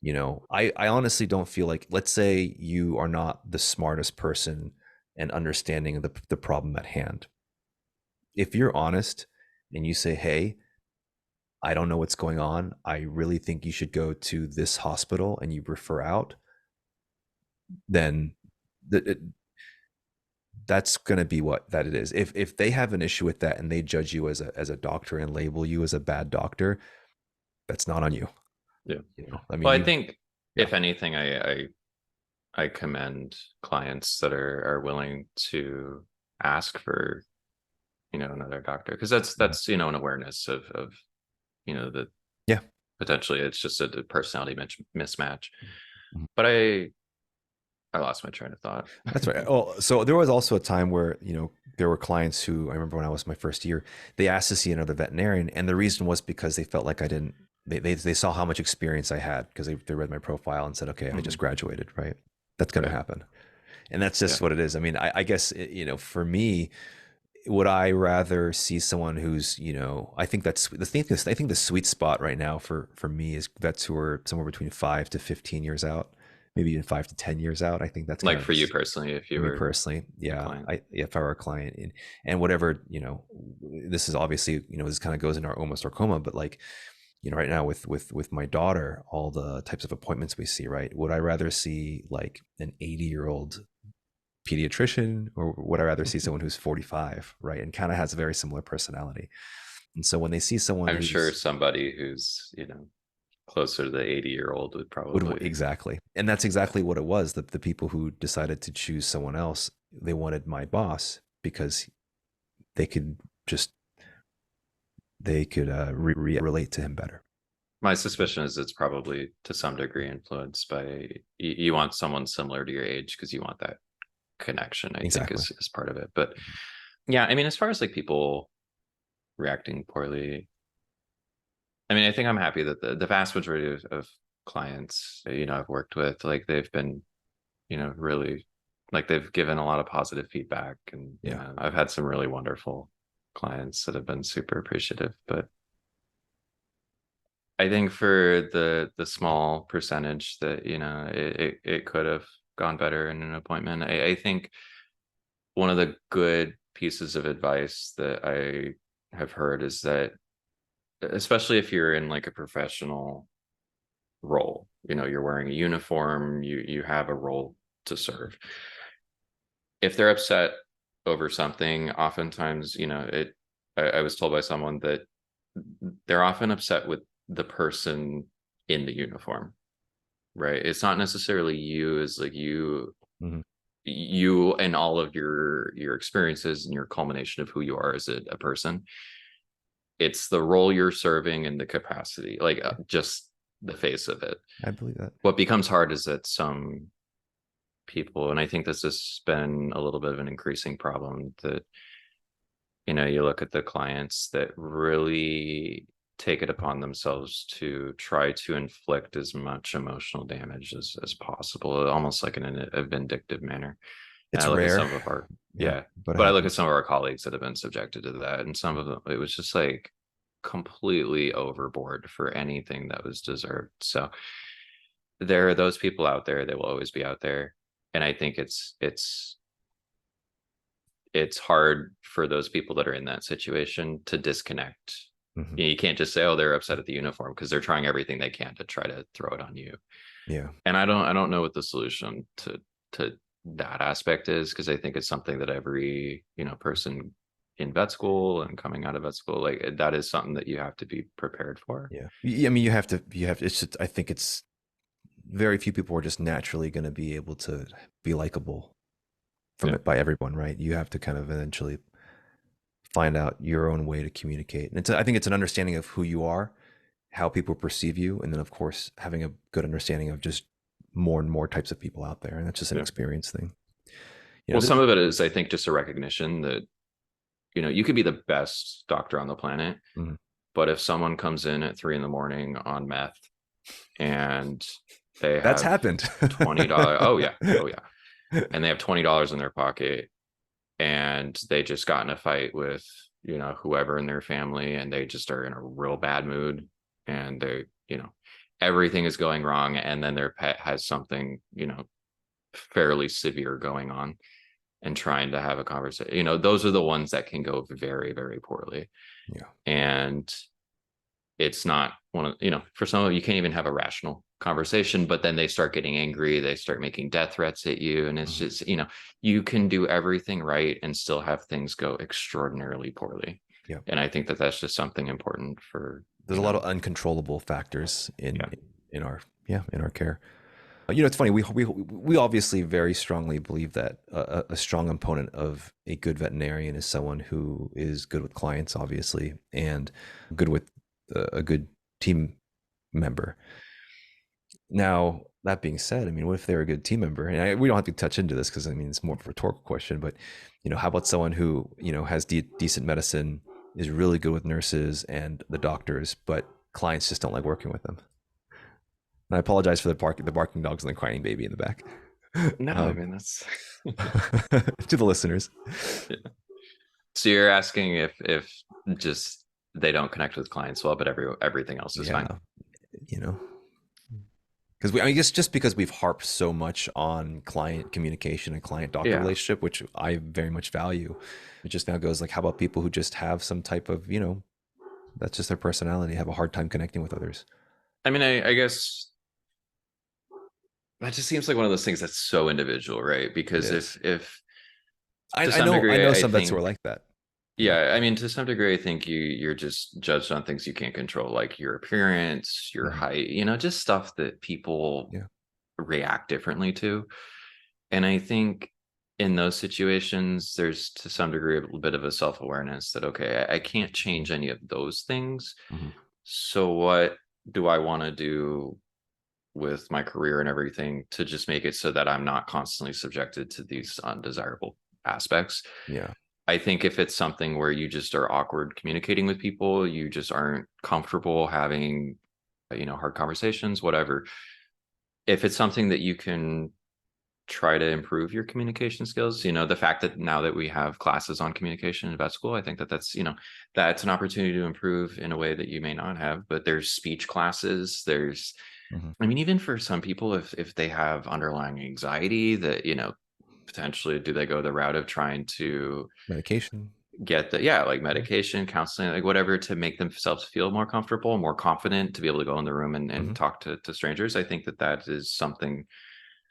I honestly don't feel like, let's say you are not the smartest person and understanding of the problem at hand. If you're honest and you say, hey, I don't know what's going on, I really think you should go to this hospital, and you refer out, then th- that's going to be what that it is. If they have an issue with that and they judge you as a doctor and label you as a bad doctor, that's not on you. Yeah. I mean, Well, I you, think yeah. if anything, I commend clients that are willing to ask for, another doctor because Mhm. that's, an awareness of, the Yeah. potentially it's just a personality mismatch. Mhm. But I lost my train of thought. That's right. Oh, so there was also a time where, there were clients who, I remember when I was my first year, they asked to see another veterinarian. And the reason was because they felt like I didn't, they saw how much experience I had because they read my profile and said, okay, I just Mhm. graduated, right? That's going to Right. happen. And that's Yeah. just what it is. I mean, I guess, for me, would I rather see someone who's, I think that's the thing. I think the sweet spot right now for me is vets who are somewhere between 5 to 15 years out, maybe even 5 to 10 years out. I think that's kind Like of for you personally, if for you me were personally. a Yeah, client. if I were a client, and whatever, this is obviously, this kind of goes into our almost our coma, but like, right now with my daughter, all the types of appointments we see, right? Would I rather see like an 80-year-old pediatrician, or would I rather see someone who's 45, right? And kind of has a very similar personality. And so when they see someone I'm sure who's somebody who's, closer to the 80-year-old would would probably. exactly, and that's exactly what it was. The people who decided to choose someone else, they wanted my boss because they could just they could relate to him better. My suspicion is it's probably to some degree influenced by you want someone similar to your age because you want that connection, I think Exactly. is part of it. But yeah, I mean, as far as like people reacting poorly, I mean, I think I'm happy that the vast majority of clients, I've worked with, like they've been, really like they've given a lot of positive feedback. And, Yeah. I've had some really wonderful clients that have been super appreciative. But I think for the small percentage that, it could have gone better in an appointment, I think one of the good pieces of advice that I have heard is that, especially if you're in like a professional role, you're wearing a uniform, you have a role to serve. If they're upset over something, oftentimes, I was told by someone that they're often upset with the person in the uniform, right? It's not necessarily you as like Hmm. you and all of your experiences and your culmination of who you are as a person. It's the role you're serving and the capacity, like Yeah, just the face of it. I believe that. What becomes hard is that some people, and I think this has been a little bit of an increasing problem, that you look at the clients that really take it upon themselves to try to inflict as much emotional damage as possible, almost like in a vindictive manner. And It's I look at rare. some of our, Yeah, yeah, but it but I look at happens. some of our colleagues that have been subjected to that, and some of them, it was just like completely overboard for anything that was deserved. So there are those people out there. They will always be out there. And I think it's hard for those people that are in that situation to disconnect. Hmm. You can't just say, oh, they're upset at the uniform, because they're trying everything they can to try to throw it on you. Yeah. And I don't know what the solution to that aspect is, because I think it's something that every, person in vet school and coming out of vet school, like that is something that you have to be prepared for. Yeah. I mean, it's just, I think it's very few people are just naturally going to be able to be likable from Yeah. it by everyone, right? You have to kind of eventually find out your own way to communicate. And I think it's an understanding of who you are, how people perceive you, and then of course having a good understanding of just more and more types of people out there. And that's just an Yeah. experience thing. Well, This, some of it is, I think, just a recognition that, you could be the best doctor on the planet, mhm. but if someone comes in at 3 a.m. on meth and they That's have happened. $20, oh yeah, oh yeah, and they have $20 in their pocket, and they just got in a fight with, whoever in their family, and they just are in a real bad mood, and they, everything is going wrong, and then their pet has something, fairly severe going on, and trying to have a conversation, those are the ones that can go very, very poorly. Yeah. And it's not one of, for some of you can't even have a rational conversation, but then they start getting angry, they start making death threats at you, and it's Mhm. just, you can do everything right and still have things go extraordinarily poorly. Yeah. And I think that that's just something important for, There's a lot of uncontrollable factors yeah, in our, yeah, in our care. It's funny. We obviously very strongly believe that a strong component of a good veterinarian is someone who is good with clients, obviously, and good with a good team member. Now, that being said, I mean, what if they're a good team member? And we don't have to touch into this because I mean it's more of a rhetorical question. But how about someone who has decent medicine, is really good with nurses and the doctors, but clients just don't like working with them? And I apologize for the barking dogs and the crying baby in the back. no, I um, mean, that's to the listeners. yeah. So you're asking if just they don't connect with clients well, but everything else is Yeah, fine. you know, because I guess just because we've harped so much on client communication and client doctor Yeah. relationship, which I very much value, it just now goes like, how about people who just have some type of, that's just their personality, have a hard time connecting with others. I mean, I guess that just seems like one of those things that's so individual, right? It Because is. if I, to I some know I degree, know I some vets who are think, like that. Yeah. yeah, I mean, to some degree, I think you're just judged on things you can't control, like your appearance, your Mhm. height, just stuff that people Yeah. react differently to. And I think in those situations, there's to some degree a little bit of a self-awareness that, okay, I can't Mhm. change any of those things. Mhm. So what do I want to do with my career and everything to just make it so that I'm not constantly subjected to these undesirable aspects? Yeah. I think if it's something where you just are awkward communicating with people, you just aren't comfortable having, hard conversations, whatever. If it's something that you can try to improve your communication skills, the fact that now that we have classes on communication in vet school, I think that that's an opportunity to improve in a way that you may not have. But there's speech classes, there's, Mhm. I mean, even for some people, if they have underlying anxiety, that potentially do they go the route of trying to Medication. get the, yeah, like medication, counseling, like whatever, to make themselves feel more comfortable, more confident, to be able to go in the room and Mhm. talk to strangers. I think that is something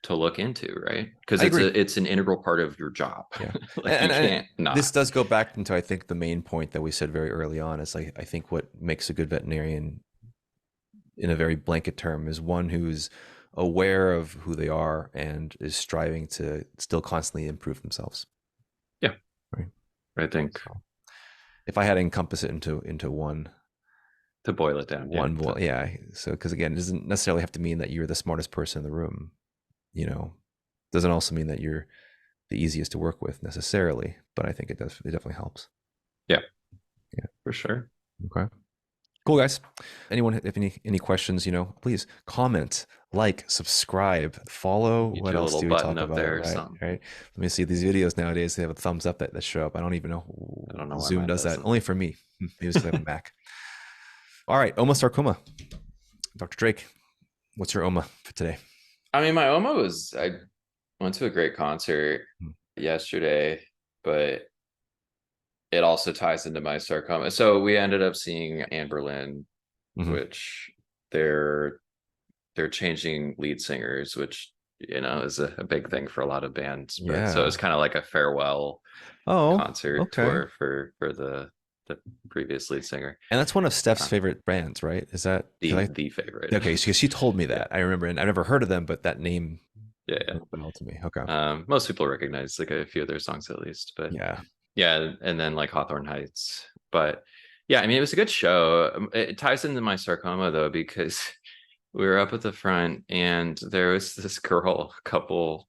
to look into, right? Because I agree. it's an integral part of your job. Yeah, Like you and can't not. this does go back into, I think, the main point that we said very early on is like, I think what makes a good veterinarian in a very blanket term is one who's aware of who they are and is striving to still constantly improve themselves. Yeah, Right. I think So if I had to encompass it into to boil it down, yeah. yeah. So because again, it doesn't necessarily have to mean that you're the smartest person in the room. You know, doesn't also mean that you're the easiest to work with necessarily, but I think it does. It definitely helps. Yeah, Yeah. for sure. Okay. Cool, guys. Anyone have any questions, please comment, like, subscribe, follow. You What do a else little do we button talk up about? there or Right, something. right. Let me see these videos nowadays. They have a thumbs up that show up. I don't even know. I don't know why Zoom mine does that doesn't. only for me. Maybe it's because I have a Mac. All right, Oma sarcoma. Dr. Drake, what's your Oma for today? I mean, my OMA was, I went to a great concert yesterday, but it also ties into my sarcoma. So we ended up seeing Anne Berlin, Mm-hmm. which they're they're changing lead singers, which is a big thing for a lot of bands. But so Yeah. it's kind of like a farewell Oh, concert okay. tour for the previous lead singer. And that's one of Steph's Uh, favorite bands, right? Is that because the favorite. okay? She told me Yeah, that. I remember, and I've never heard of them, but that name yeah, yeah. rang a bell to me. Okay. Most people recognize like a few of their songs at least, but Yeah. yeah, and then like Hawthorne Heights. But yeah, I mean, it was a good show. It ties into my sarcoma though, because we were up at the front and there was this girl a couple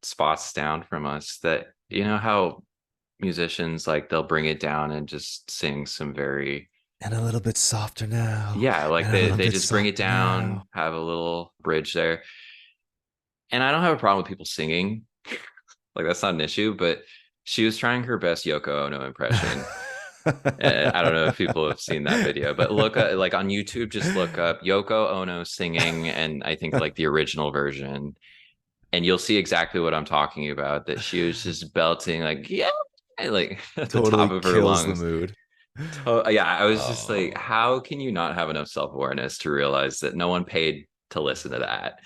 spots down from us that, how musicians, like, they'll bring it down and just sing some very, And a little bit softer now. yeah, like And a little they bit just bring it softer down, now. have a little bridge there. And I don't have a problem with people singing, like that's not an issue, but she was trying her best Yoko Ono impression. I don't know if people have seen that video, but look at, like, on YouTube, just look up Yoko Ono singing, and I think like the original version, and you'll see exactly what I'm talking about. That she was just belting like, yeah, like at the top Totally of her kills the lungs. mood. Yeah, I was just like, Oh. how can you not have enough self-awareness to realize that no one paid to listen to that?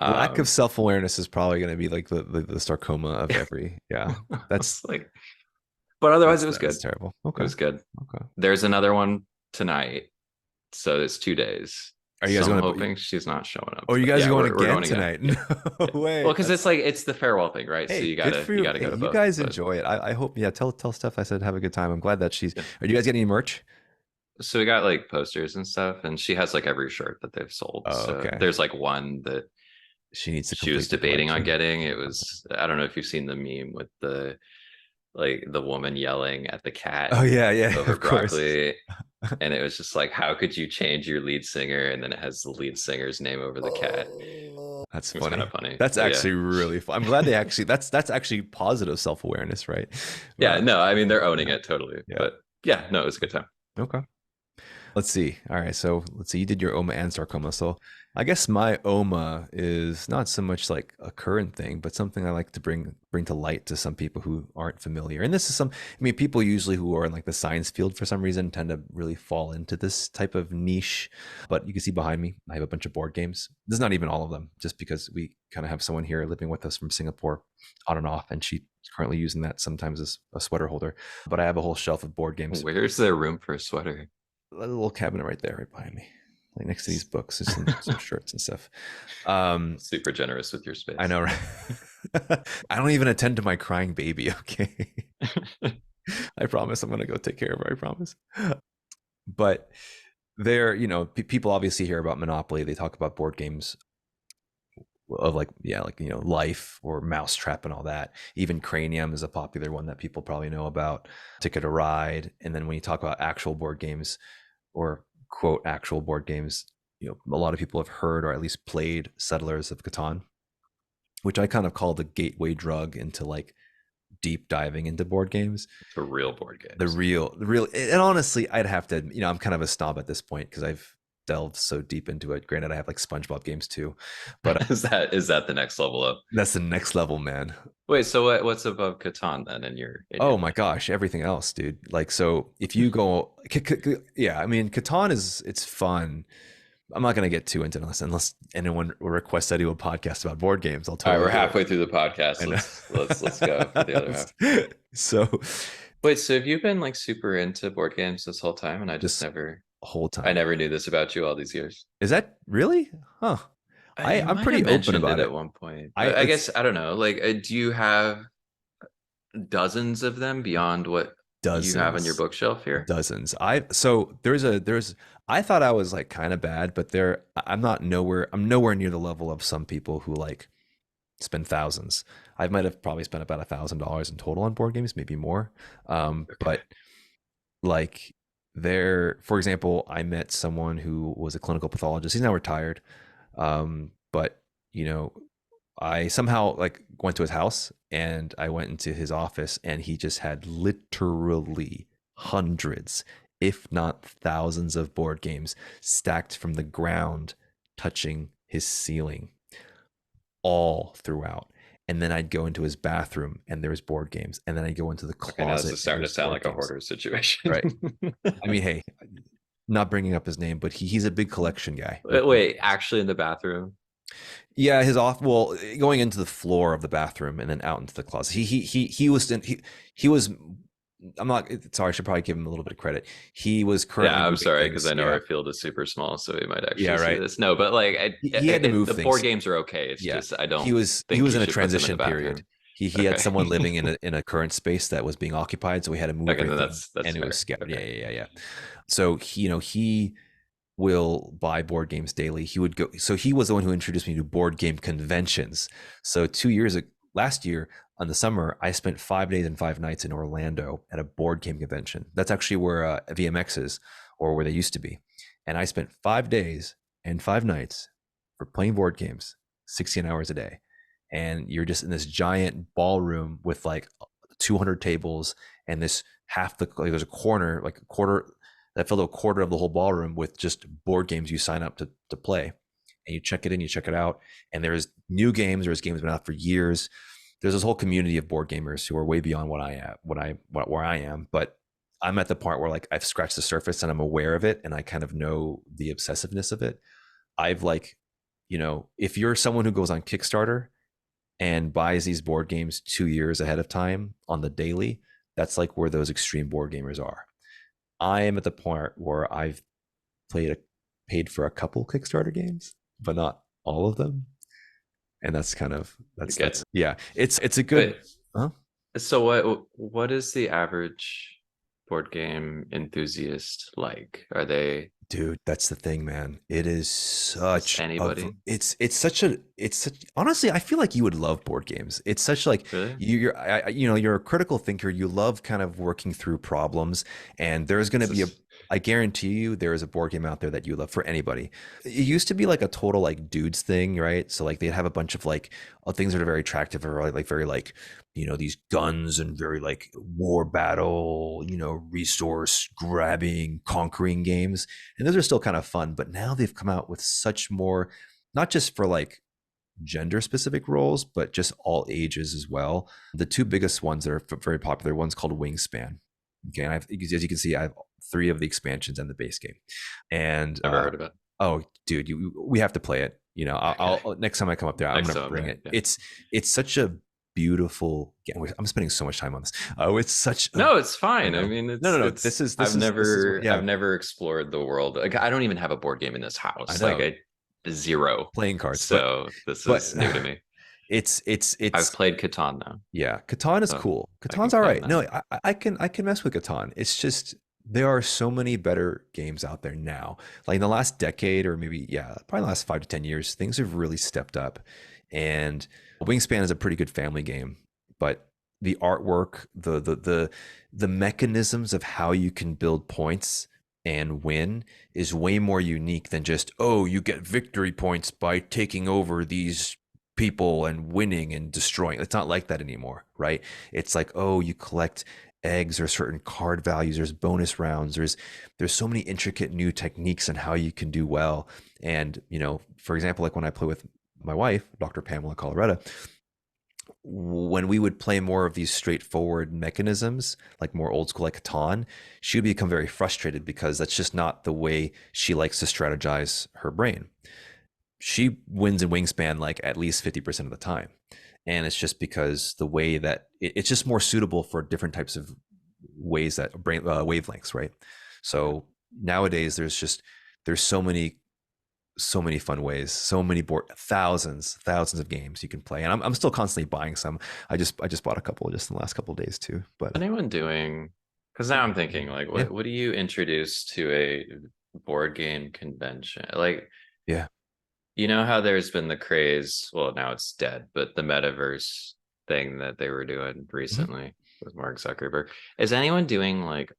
Lack of Um, self awareness is probably going to be like the sarcoma of every. Yeah. That's, it's like, but otherwise it was that's good. terrible. It Okay. was good. Okay. There's another one tonight, so it's 2 days. Are you guys So I'm going to, hoping she's not showing up. oh, you But guys are yeah, going we're again going again. tonight? Yeah, No yeah. Well, way. because it's That's, like it's the farewell thing, right? So hey, you good gotta for you you. gotta go Hey, to you both. guys But enjoy it. I hope, yeah, tell Steph I said have a good time. I'm glad that she's, yeah. are you guys getting any merch? So we got like posters and stuff, and she has like every shirt that they've sold. Oh, So okay. there's like one that She needs to she was complete the debating on collection. getting. It was, I don't know if you've seen the meme with the, like, the woman yelling at the cat Oh yeah, yeah, over of course. broccoli. And it was just like, how could you change your lead singer? And then it has the lead singer's name over the cat. That's It was kind funny. of funny, That's but yeah. actually really fun. I'm glad they actually that's actually positive self-awareness, right? Yeah, no, I mean they're owning Yeah. it totally. Yeah. But yeah, no, it was a good time. Okay. Let's see. All right. So let's see. You did your OMA and sarcoma. So I guess my OMA is not so much like a current thing, but something I like to bring to light to some people who aren't familiar. And this is some, I mean, people usually who are in like the science field for some reason tend to really fall into this type of niche. But you can see behind me, I have a bunch of board games. This is not even all of them, just because we kind of have someone here living with us from Singapore on and off, and she's currently using that sometimes as a sweater holder. But I have a whole shelf of board games, Where's there room for a sweater? a little cabinet right there, right behind me, like next to these books. There's some shirts and stuff. Um, Super generous with your I space. know, right? I don't even attend to my crying baby. Okay, I promise I'm gonna go take care of her. I promise. But there, people obviously hear about Monopoly. They talk about board games of like, yeah, like Life or Mousetrap and all that. Even Cranium is a popular one that people probably know about. Ticket to Ride, and then when you talk about actual board games, or quote actual board games, a lot of people have heard or at least played Settlers of Catan, which I kind of call the gateway drug into like deep diving into board games. The real board The games. real, and honestly, I'd have to, I'm kind of a snob at this point because I've delved so deep into it. Granted, I have like SpongeBob games too, but Is that the next level up? that's the next level, man. Wait, so what's above Catan then in your Oh my mind? gosh, everything else, dude. Like, so if you go, yeah, I mean, Catan it's fun. I'm not gonna get too into it unless anyone requests I do a podcast about board games. I'll All right, totally we're do it. halfway through the podcast. I know. Let's go for the other half. So Wait, so have you been like super into board games this whole time, and this whole I time. never knew this about you all these years? Is that really? Huh. You I'm might have pretty open mentioned about it it. at one point, I but I it's guess I don't know. Like, do you have dozens of them beyond what you have on your dozens, bookshelf here? dozens. There's I thought I was like kind of bad, but I'm nowhere near the level of some people who like spend thousands. I might have probably spent about $1,000 in total on board games, maybe more. Okay. But like there, for example, I met someone who was a clinical pathologist. He's now retired. But you know, I somehow like went to his house and I went into his office and he just had literally hundreds, if not thousands of board games stacked from the ground touching his ceiling all throughout. And then I'd go into his bathroom and there was board games. And then I'd go into the Okay, now this closet is and starting to there's sound board like a games. hoarder situation. Right. I mean, hey, not bringing up his name, but he's a big collection guy. Wait, actually in the bathroom? Yeah, his off. Well, going into the floor of the bathroom and then out into the closet. He was. I'm not. Sorry, I should probably give him a little bit of credit. He was currently Yeah, I'm moving sorry because things. I know Yeah, our field is super small, so we might yeah, actually see right. this. No, but like He had to move the board things. games are okay. It's Yeah, just I he don't was think you in a should put them in the transition period. bathroom. He had Okay. someone living in a current space that was being occupied, so we had to move Okay, then everything, that's and it was fair. scattered. Yeah, Okay. yeah, yeah, yeah. So he will buy board games daily. He would go. So he was the one who introduced me to board game conventions. So last year on the summer, I spent 5 days and 5 nights in Orlando at a board game convention. That's actually where VMX is, or where they used to be. And I spent 5 days and 5 nights for playing board games, 16 hours a day. And you're just in this giant ballroom with like 200 tables and this like there's a corner, like a quarter that filled a quarter of the whole ballroom with just board games you sign up to play. And you check it in, you check it out. And there's new games, there's games been out for years. There's this whole community of board gamers who are way beyond where I am. But I'm at the part where like I've scratched the surface and I'm aware of it and I kind of know the obsessiveness of it. I've like, if you're someone who goes on Kickstarter and buys these board games 2 years ahead of time on the daily, that's like where those extreme board gamers are. I am at the point where I've paid for a couple Kickstarter games, but not all of them. And that's kind of I get it. yeah. It's a good. Wait, Huh? so what is the average board game enthusiast like? Are they Dude, that's the thing, man. It is just such anybody? it's such, honestly, I feel like you would love board games. It's such like Really? you're a critical thinker. You love kind of working through problems, and there's going to This be a is I guarantee you there is a board game out there that you love for anybody. It used to be like a total like dudes thing, right? So like they'd have a bunch of like things that are very attractive or like very like, these guns and very like war battle, resource grabbing, conquering games. And those are still kind of fun, but now they've come out with such more, not just for like gender specific roles, but just all ages as well. The two biggest ones that are very popular, one's called Wingspan. Okay, and as you can see, I have three of the expansions and the base game. And Never heard of it. oh, dude, we have to play it. Okay. I'll next time I come up there, I'm Next gonna time, bring right? it. Yeah. It's such a beautiful game. I'm spending so much time on this. Oh, it's such a No, it's I fine. I know. mean, No. This is I've yeah. never explored the world. Like, I don't even have a board game in this I house. Like, know I zero. playing cards, So this but is new to me. I've it's played Catan though, yeah, Catan is so cool. I can Catan's all claim right. that. No, I can mess with Catan. It's just there are so many better games out there now. Like in the last decade, or maybe yeah, probably the last 5 to 10 years, things have really stepped up. And Wingspan is a pretty good family game, but the artwork, the mechanisms of how you can build points and win is way more unique than just, oh, you get victory points by taking over these people and winning and destroying. It's not like that anymore, right? It's like, oh, you collect eggs or certain card values, there's bonus rounds, there's so many intricate new techniques on how you can do well. And for example, like when I play with my wife, Dr. Pamela Colorado, when we would play more of these straightforward mechanisms, like more old school like Catan, she would become very frustrated because that's just not the way she likes to strategize her brain. She wins in Wingspan like at least 50% of the time. And it's just because the way that it's just more suitable for different types of ways that brain wavelengths, right? So nowadays there's so many fun ways, so many thousands of games you can play, and I'm still constantly buying some. I just bought a couple just in the last couple of days too. But Anyone doing? Because now I'm thinking, like, yeah, what do you introduce to a board game convention? Like, yeah, you know how there's been the craze, well, now it's dead, but the metaverse thing that they were doing hmm recently with Mark Zuckerberg. Is anyone doing like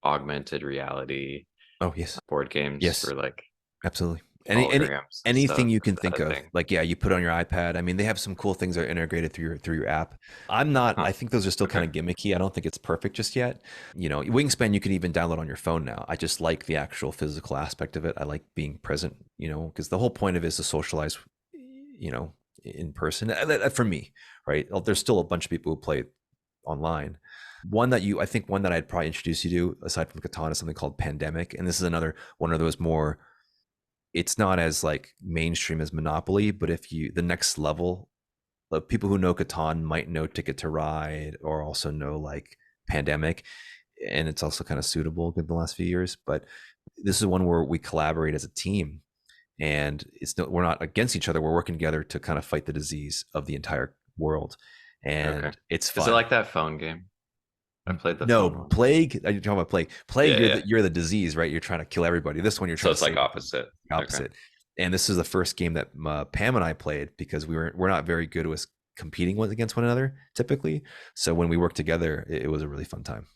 augmented reality oh yes, board games yes, for like absolutely. holograms and Anything stuff? you Is can that think a of, thing? like yeah, you put on your iPad. I mean, they have some cool things that are integrated through your app. I'm not. Huh. I think those are still kind Okay. of gimmicky. I don't think it's perfect just yet. Wingspan you can even download on your phone now. I just like the actual physical aspect of it. I like being present. Because the whole point of it is to socialize. In person. For me, right? There's still a bunch of people who play online. I think one that I'd probably introduce you to, aside from Catan, is something called Pandemic, and this is another one of those more. It's not as like mainstream as Monopoly, but if you the next level, people who know Catan might know Ticket to Ride or also know like Pandemic, and it's also kind of suitable in the last few years. But this is one where we collaborate as a team, and we're not against each other. We're working together to kind of fight the disease of the entire world, Okay. and it's Is it fun. like that phone game? I played the No, phone one. plague. You're talking about plague. Plague, Yeah, you're yeah. the disease, right? You're trying to kill everybody. This one, you're So trying to it's like save opposite. the Okay. opposite. And this is the first game that Pam and I played because we're not very good with competing against one another typically. So when we worked together, it was a really fun time.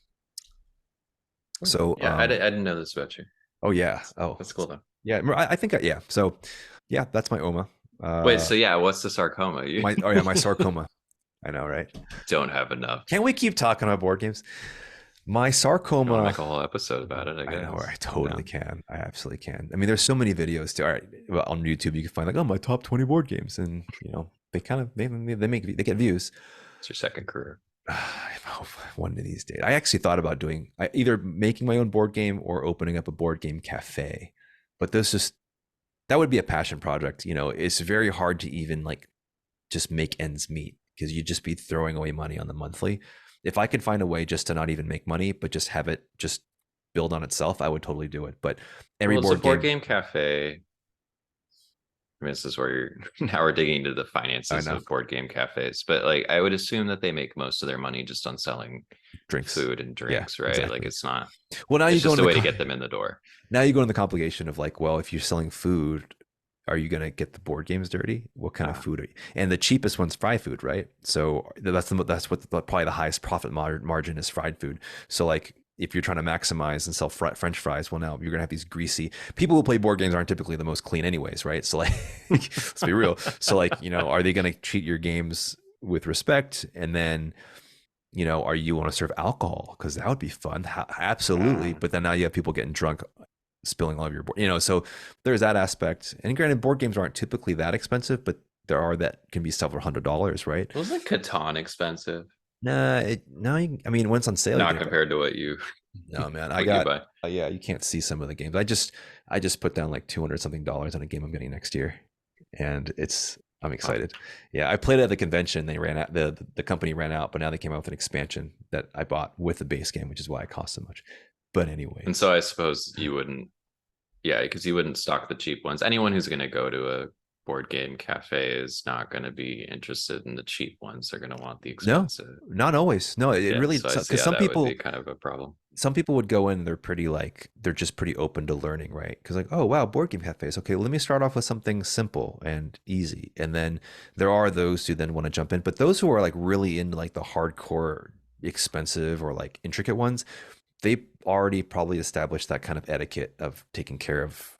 Hmm. So Yeah, I didn't know this about you. oh yeah, oh That's cool though. yeah, I think yeah. So yeah, that's my OMA. Wait, so yeah, what's the sarcoma? You My oh yeah, my sarcoma. I know, right? don't have enough. Can't we keep talking about board games? My You want to sarcoma. make a whole episode about it, I I know, I guess. I'm totally down. can. I absolutely can. I mean, there's so many videos too. All right, well, on YouTube you can find like, oh, my top 20 board games, and they kind of they get views. It's your second career. I hope one of these days. I actually thought about doing either making my own board game or opening up a board game cafe, but that would be a passion project. It's very hard to even like just make ends meet because you'd just be throwing away money on the monthly. If I could find a way just to not even make money, but just have it just build on itself, I would totally do it. But every Well, it's a board board game, game cafe. I mean, this is where now we're digging into the I finances know, of board game cafes, but like I would assume that they make most of their money just on selling drinks. food and Yeah, drinks, right? Like exactly. it's not, Well, now you it's go just into a way to get them in the door. now you go into the complication of like, well, if you're selling food, are you going to get the board games dirty? What kind of Ah, food are you? And the cheapest one's fried food, right? So that's what probably the highest profit margin is fried food. So like if you're trying to maximize and sell French fries, well, now you're gonna have these greasy people who play board games aren't typically the most clean, anyways, right? So like, let's be real. So like, are they gonna treat your games with respect, and then are you want to serve alcohol? Because that would be fun. Absolutely. But then now you have people getting drunk, spilling all of your board. So there's that aspect. And granted, board games aren't typically that expensive, but there are that can be several $100s, right? Wasn't Catan expensive? Nah, no. I mean, when it's on sale, you Not can. compared to what you No, man. I what you got. buy. Yeah, you can't see some of the games. I just put down like 200 something dollars on a game I'm getting next year, and I'm Huh. excited. Yeah, I played it at the convention. They ran out. The company ran out, but now they came out with an expansion that I bought with the base game, which is why it cost so much. But And anyways, so I suppose you wouldn't, yeah, because you wouldn't stock the cheap ones. Anyone who's going to go to a board game cafe is not going to be interested in the cheap ones. They're going to want the no, expensive. not always. No, it Yeah, really, so I see because how that would be kind of a problem. some people would go in, they're pretty like they're just pretty open to learning, right? Because like, oh wow, board game cafes. Okay, well, let me start off with something simple and easy, and then there are those who then want to jump in. But those who are like really into like the hardcore, expensive or like intricate ones, they already probably established that kind of etiquette of taking care of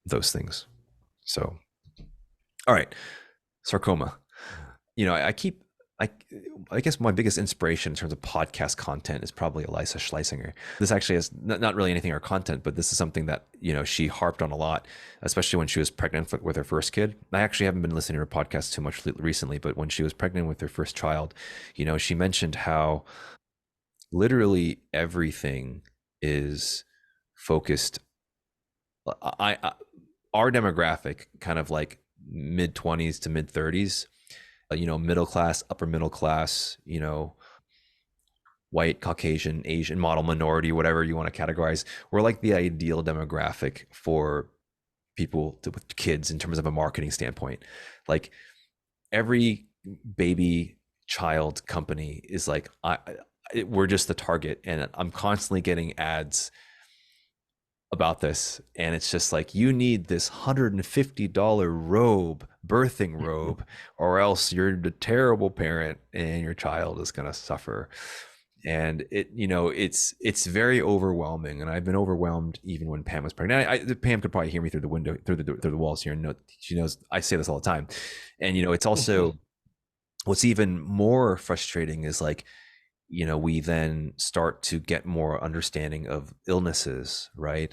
those things. So, all right, sarcoma. I keep I I guess my biggest inspiration in terms of podcast content is probably Elisa Schlesinger. This actually is not really anything her content, but this is something that she harped on a lot, especially when she was pregnant with her first kid. I actually haven't been listening to her podcast too much recently, but when she was pregnant with her first child, she mentioned how literally everything is focused. I our demographic, kind of like mid 20s to mid 30s, middle class, upper middle class, white, Caucasian, Asian, model minority, whatever you want to categorize. We're like the ideal demographic for with kids in terms of a marketing standpoint. Like every baby child company is like, we're just the target, and I'm constantly getting ads about this, and it's just like, you need this $150 robe, birthing robe, or else you're the terrible parent and your child is going to suffer. And it's very overwhelming, and I've been overwhelmed even when Pam was pregnant. Pam could probably hear me through the window, through the walls here, and she knows I say this all the time. And it's also, what's even more frustrating is like, we then start to get more understanding of illnesses, right?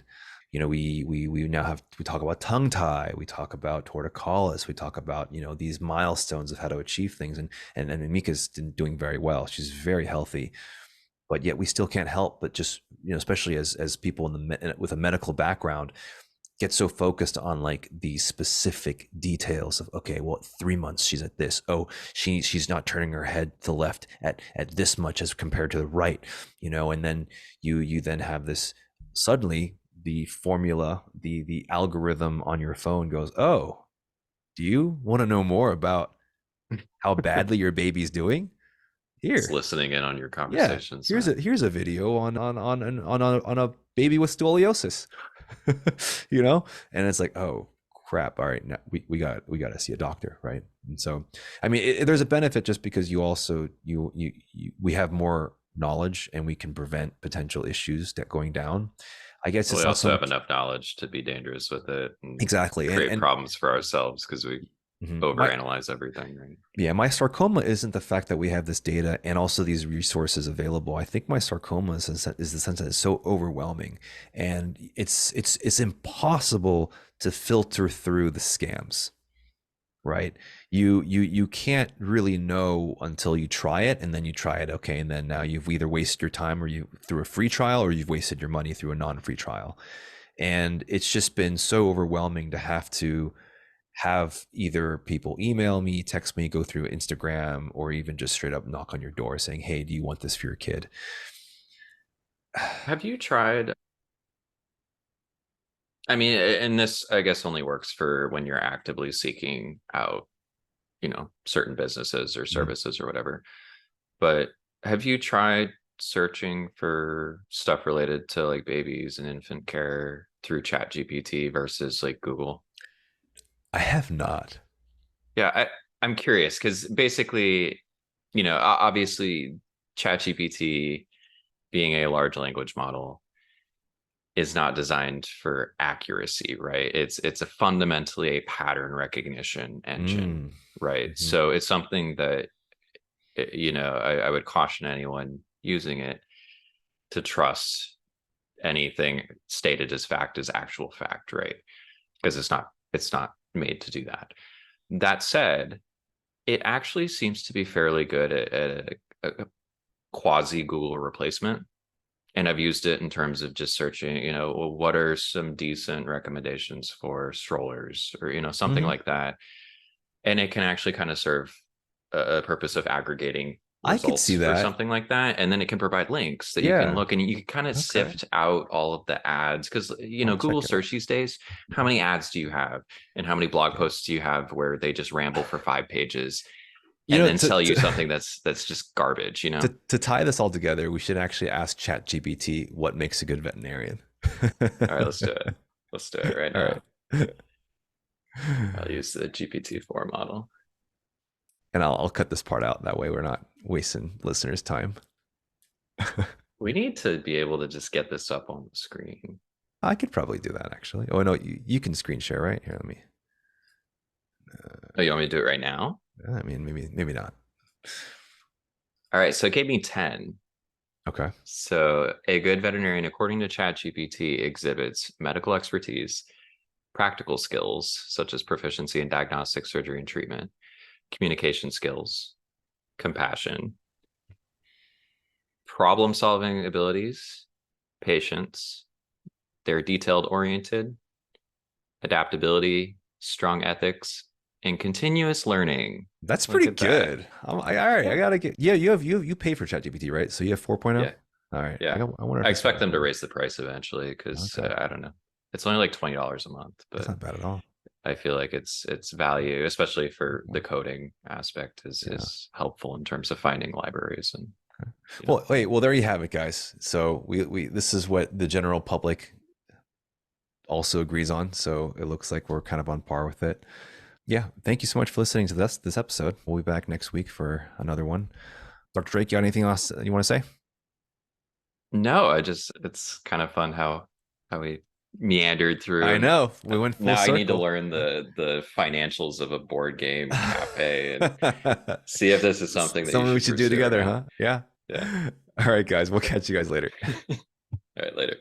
We now we talk about tongue tie, we talk about torticollis, we talk about these milestones of how to achieve things, and Mika's doing very well. She's very healthy, but yet we still can't help but just especially as people with a medical background, get so focused on like the specific details of, okay, well, at 3 months she's at this, oh, she's not turning her head to the left at this much as compared to the right, and then you then have this, suddenly the formula, the algorithm on your phone goes, oh, do you want to know more about how badly your baby's doing? It's Here, listening in on your yeah, conversations, here's man. a video on a baby with scoliosis. And it's like, oh crap, all right, now we got to see a doctor, right? And so, I mean, there's a benefit just because you also we have more knowledge and we can prevent potential issues that going down. I guess Well, it's we not so also have much. enough knowledge to be dangerous with it and Exactly. create And problems for ourselves because we my overanalyze everything, right? Yeah, my sarcoma isn't the fact that we have this data and also these resources available. I think my sarcoma is the sense that it's so overwhelming, and it's impossible to filter through the scams, right? You can't really know until you try it, and then you try it, okay, and then now you've either wasted your time or you through a free trial, or you've wasted your money through a non-free trial. And it's just been so overwhelming to have either people email me, text me, go through Instagram, or even just straight up knock on your door saying, hey, do you want this for your kid? Have you tried? I mean, and this, I guess, only works for when you're actively seeking out, certain businesses or Mhm. services or whatever. But have you tried searching for stuff related to like babies and infant care through Chat GPT versus like Google? I have not. Yeah, I'm curious because basically, obviously ChatGPT being a large language model is not designed for accuracy, right? It's a fundamentally a pattern recognition engine, Mm. right? Hmm. So it's something that I would caution anyone using it to trust anything stated as fact as actual fact, right? Because it's not made to do that. That said, it actually seems to be fairly good at a quasi Google replacement. And I've used it in terms of just searching, well, what are some decent recommendations for strollers or, something Hmm. like that. And it can actually kind of serve a purpose of aggregating I could see results for that. something like that. And then it can provide links that you can Yeah. look and you can kind of Okay. sift out all of the ads. Because, I'll check Google it out. search these days, how many ads do you have? And how many blog Yeah. posts do you have where they just ramble for 5 pages You and know, then tell you something that's just garbage, to tie this all together, we should actually ask ChatGPT what makes a good veterinarian. All right, let's do it. Let's do it right All right. now. I'll use the GPT-4 model. And I'll cut this part out. That way we're not wasting listeners' time. We need to be able to just get this up on the screen. I could probably do that actually. Oh no, you can screen share, right? Here, let me. Oh, you want me to do it right now? I mean, maybe not. All right, so it gave me 10. Okay. So a good veterinarian, according to ChatGPT, exhibits medical expertise, practical skills, such as proficiency in diagnostic surgery and treatment, communication skills, compassion, problem-solving abilities, patience, they're detailed oriented, adaptability, strong ethics, and continuous learning. That's Look pretty at that. good. All right, I Yeah. gotta get. Yeah, you pay for ChatGPT, right? So you have 4.0. Yeah. All right, Yeah. I wonder I if it's expect them to 5.0. raise the price eventually because Okay, I don't know. It's only like $20 a month, that's but not bad at all. I feel like it's value, especially for the coding aspect, is Yeah. is helpful in terms of finding libraries and Well, wait. Well, there you have it, guys. So we this is what the general public also agrees on. So it looks like we're kind of on par with it. Yeah. Thank you so much for listening to this episode. We'll be back next week for another one. Dr. Drake, you got anything else you want to say? no, it's kind of fun how we meandered through I and know we went full now I need to circle. learn the financials of a board game cafe and see if this is something that you Something we should should do pursue or together, not. huh? Yeah. Yeah. All right, guys. We'll catch you guys later. All right, later.